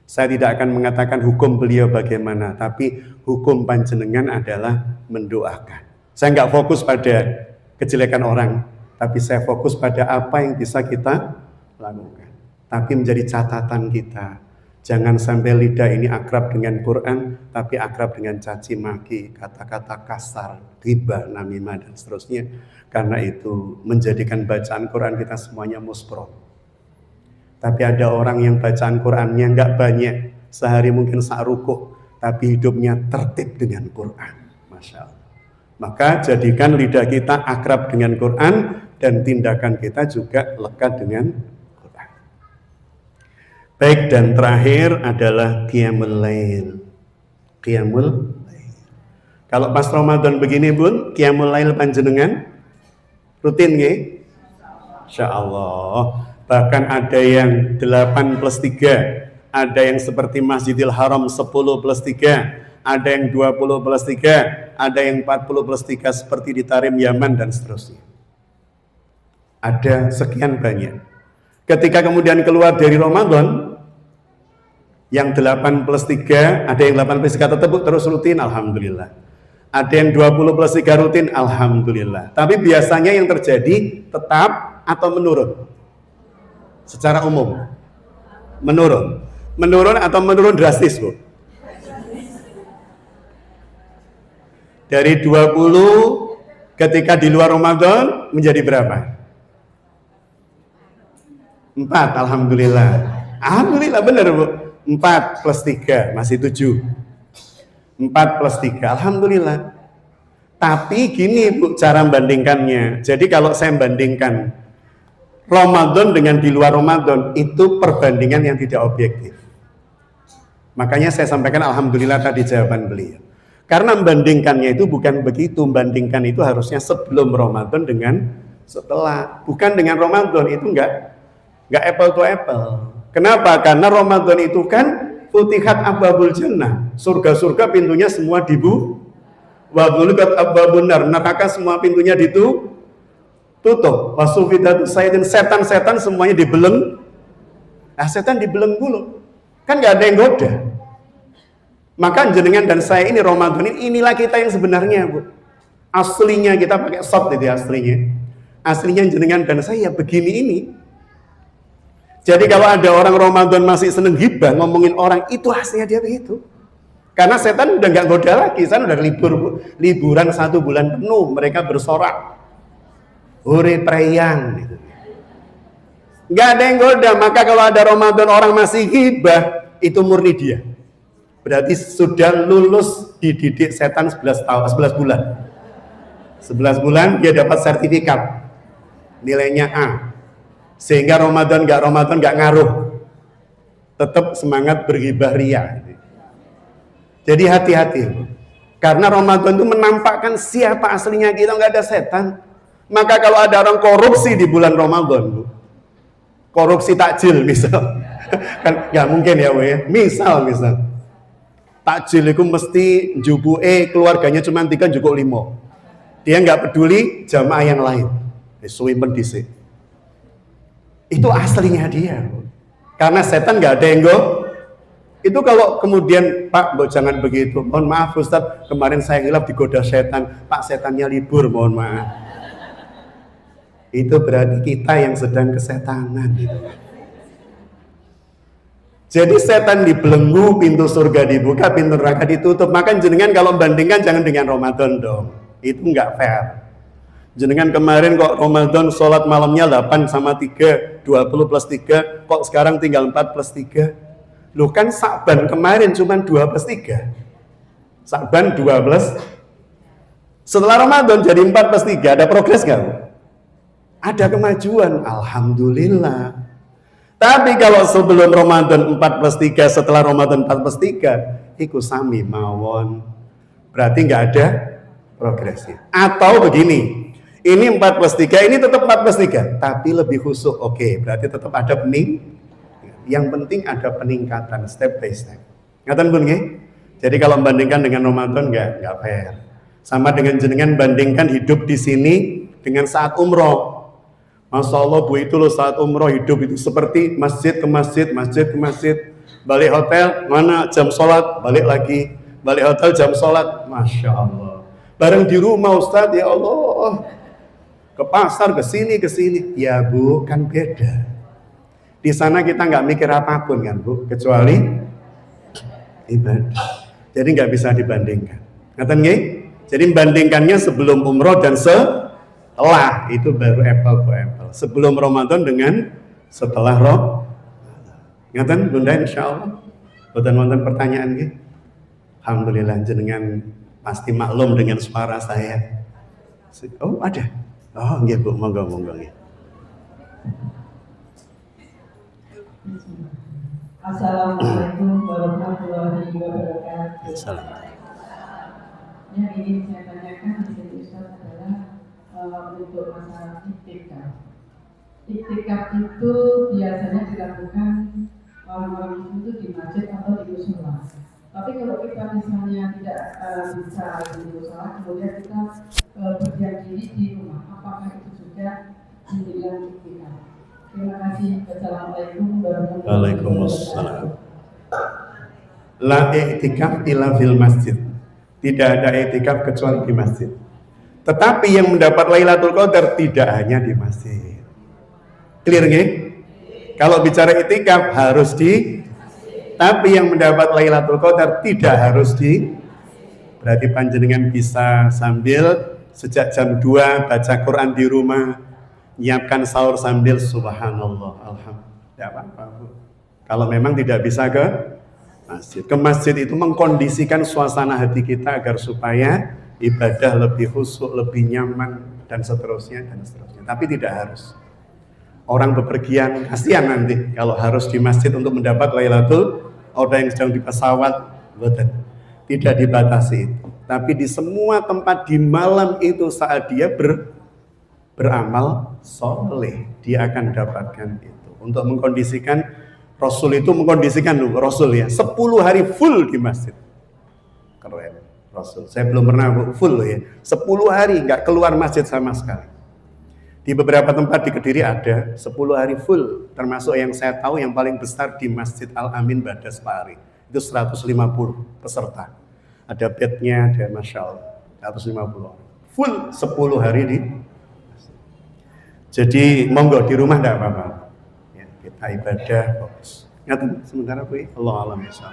saya tidak akan mengatakan hukum beliau bagaimana, tapi hukum panjenengan adalah mendoakan. Saya nggak fokus pada kejelekan orang, tapi saya fokus pada apa yang bisa kita lakukan. Tapi menjadi catatan kita, jangan sampai lidah ini akrab dengan Quran, tapi akrab dengan caci maki, kata-kata kasar, ghibah, namimah, dan seterusnya. Karena itu menjadikan bacaan Quran kita semuanya muspro. Tapi ada orang yang bacaan Qurannya nggak banyak, sehari mungkin sa'ruku, tapi hidupnya tertib dengan Quran. Masya Allah. Maka jadikan lidah kita akrab dengan Quran, dan tindakan kita juga lekat dengan Quran. Baik, dan terakhir adalah Qiyamul Lail. Qiyamul Lail. Kalau pas Ramadan begini, Bun, Qiyamul Lail panjenengan rutin nggih? Insya Allah. Bahkan ada yang 8 plus 3, ada yang seperti Masjidil Haram 10 plus 3, ada yang 20 plus 3, ada yang 40 plus 3 seperti di Tarim Yaman dan seterusnya. Ada sekian banyak. Ketika kemudian keluar dari Ramadan, yang 8 plus 3, ada yang 8 plus 3 tetap terus rutin, alhamdulillah. Ada yang 20 plus 3 rutin, alhamdulillah. Tapi biasanya yang terjadi tetap atau menurun? Secara umum menurun atau menurun drastis, Bu? Dari 20 ketika di luar Ramadan menjadi berapa? 4, alhamdulillah. Alhamdulillah, benar, Bu. 4 plus 3 masih 7. 4 plus 3, alhamdulillah. Tapi gini, Bu, cara membandingkannya. Jadi kalau saya bandingkan Ramadan dengan di luar Ramadan, itu perbandingan yang tidak objektif. Makanya saya sampaikan alhamdulillah tadi jawaban beliau. Karena membandingkannya itu bukan begitu, membandingkan itu harusnya sebelum Ramadan dengan setelah, bukan dengan Ramadan. Itu enggak apple to apple. Kenapa? Karena Ramadan itu kan futihat abwabul jannah, surga-surga pintunya semua dibuka, wa ghulqat abwabun nar, neraka semua pintunya ditutup, wasufidatu sayyidin, setan-setan semuanya dibeleng. Nah, setan dibelenggu, kan nggak ada yang goda. Maka jenengan dan saya ini Ramadan ini, inilah kita yang sebenarnya, Bu. Aslinya kita pakai shot itu aslinya jenengan dan saya begini ini. Jadi kalau ada orang Ramadan masih seneng gibah ngomongin orang, itu hasilnya dia begitu. Karena setan udah nggak goda lagi, setan udah liburan 1 bulan penuh, mereka bersorak, hore preyang, gitu. Nggak ada yang goda. Maka kalau ada Ramadan orang masih gibah, itu murni dia. Berarti sudah lulus dididik setan 11 bulan. 11 bulan dia dapat sertifikat, nilainya A. Sehingga Ramadan nggak ngaruh, tetap semangat berghibah ria. Jadi hati-hati, karena Ramadan itu menampakkan siapa aslinya kita, nggak ada setan. Maka kalau ada orang korupsi di bulan Ramadan, Bu, korupsi takjil misal, kan nggak mungkin ya, Bu, ya. Misal takjil itu mesti jubuke keluarganya cuma 3, cukup 5. Dia nggak peduli jamaah yang lain, suwimen dhisik. Itu aslinya dia, karena setan nggak ada yang go. Itu kalau kemudian Pak, jangan begitu, mohon maaf Ustaz, kemarin saya hilaf digoda setan, Pak setannya libur, mohon maaf. Itu berarti kita yang sedang kesetanan gitu. Jadi setan dibelenggu, pintu surga dibuka, pintu neraka ditutup. Maka jenengan kalau bandingkan jangan dengan Ramadan dong, itu nggak fair. Jenengan kemarin kok Ramadan sholat malamnya 8 sama 3, 20 plus 3, kok sekarang tinggal 4 plus 3. Loh kan Sa'ban kemarin cuma 2 plus 3. Sa'ban 2 plus. Setelah Ramadan jadi 4 plus 3, ada progres nggak? Ada kemajuan, alhamdulillah. Tapi kalau sebelum Ramadan 4 plus 3, setelah Ramadan 4 plus 3, iku sami mawon. Berarti nggak ada progresnya. Atau begini, ini 4 plus 3, ini tetap 4 plus 3, tapi lebih khusyuk. Oke, berarti tetap ada yang penting ada peningkatan step by step. Ngaten pun nggih? Jadi kalau membandingkan dengan Ramadan nggak fair. Sama dengan jenengan bandingkan hidup di sini dengan saat umroh. Masya Allah, Bu, itu loh saat umroh hidup itu seperti masjid ke masjid, masjid ke masjid. Balik hotel, mana jam sholat, balik lagi. Balik hotel jam sholat, Masya Allah. Bareng di rumah Ustadz, ya Allah. Ke pasar, ke sini. Ya Bu, kan beda. Di sana kita nggak mikir apapun kan, Bu, kecuali ibadah. Jadi nggak bisa dibandingkan. Ngaten nggih? Jadi membandingkannya sebelum umroh dan setelah, itu baru apple to apple. Sebelum Ramadan dengan setelah Ramadan. Ngaten Bunda, insyaallah. Boten wonten pertanyaan nggih? Alhamdulillah jenengan pasti maklum dengan suara saya. Oh, ada. Oh, nggih Bu, monggo nggih. Assalamualaikum warahmatullahi wabarakatuh. Assalamualaikum. Yang ingin saya tanyakan di sini Ustaz adalah untuk masalah itikaf. iktikaf itu biasanya dilakukan orang-orang Muslim itu di masjid atau di musola. Tapi kalau kita misalnya tidak bisa di musola, kemudian kita berdiam diri di rumah, apakah itu juga dibilang iktikaf? Terima kasih. Wassalamualaikum warahmatullahi wabarakatuh. Waalaikumsalam. La i'tikaf illa fil masjid. Tidak ada i'tikaf kecuali di masjid. Tetapi yang mendapat Lailatul Qadar tidak hanya di masjid. Clear nggih? Kalau bicara i'tikaf harus di, tapi yang mendapat Lailatul Qadar tidak harus di. Berarti panjenengan bisa sambil sejak jam 2 baca Quran di rumah, nyiapkan sahur sambil subhanallah, alhamdulillah. Tidak apa-apa, Bu. Kalau memang tidak bisa ke masjid. Ke masjid itu mengkondisikan suasana hati kita agar supaya ibadah lebih khusyuk, lebih nyaman, dan seterusnya, dan seterusnya. Tapi tidak harus. Orang bepergian, kasihan nanti kalau harus di masjid untuk mendapat Lailatul Qadar, yang sedang di pesawat, betul. Tidak dibatasi itu. Tapi di semua tempat di malam itu saat dia beramal soleh, dia akan dapatkan itu. Untuk mengkondisikan, Rasul itu mengkondisikan Rasul ya 10 hari full di masjid. Keren Rasul. Saya belum pernah full ya. 10 hari nggak keluar masjid sama sekali. Di beberapa tempat di Kediri ada 10 hari full, termasuk yang saya tahu yang paling besar di Masjid Al-Amin Badas Pari. Itu 150 peserta. Ada bednya, ada Masya Allah, 150 orang. Full 10 hari di masjid. Jadi monggo di rumah tidak apa-apa. Ya, kita ibadah fokus. Ingat sementara Bu, Allah alam insya.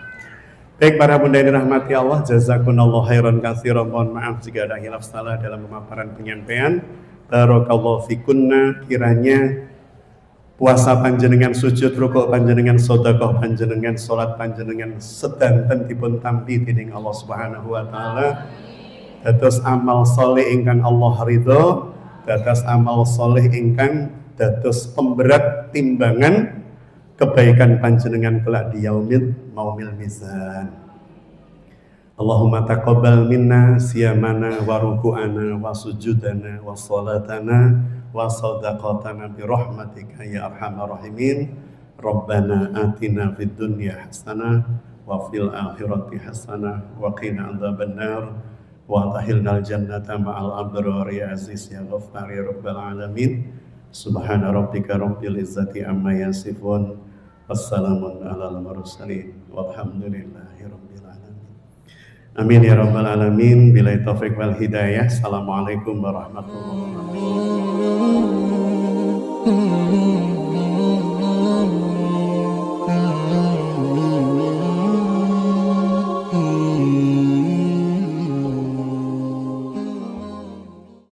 Baik para bunda yang dirahmati Allah, jazakumullah khairan katsiran. Mohon maaf jika ada hilaf salah dalam pemaparan penyampaian. Barakallahu fikunna, kiranya puasa panjenengan, sujud rukuk panjenengan, sedekah panjenengan, salat panjenengan sedanten dipun tampi dening Allah Subhanahu wa taala. Dados amal saleh ingkang Allah ridho, dados amal saleh ingkang dados pemberat timbangan kebaikan panjenengan kelak di yaumil mizan. Allahumma taqabbal minna siyamana wa ruku'ana wa sujudana wa salatana wa sadaqatana bi rahmatika ya arhamar rahimin. Rabbana atina fid dunya hasanah wa fil akhirati hasanah wa qina adzabannar wa tahilnal jannata ma'al abrar ya aziz ya ghaffar ya rabbal alamin. Subhana rabbika rabbil izzati amma yasifun. Wassalamun alal mursalin walhamdulillahi rabbil alamin. Amin ya rabbal alamin. Billahi taufik wal hidayah. Assalamualaikum warahmatullahi wabarakatuh.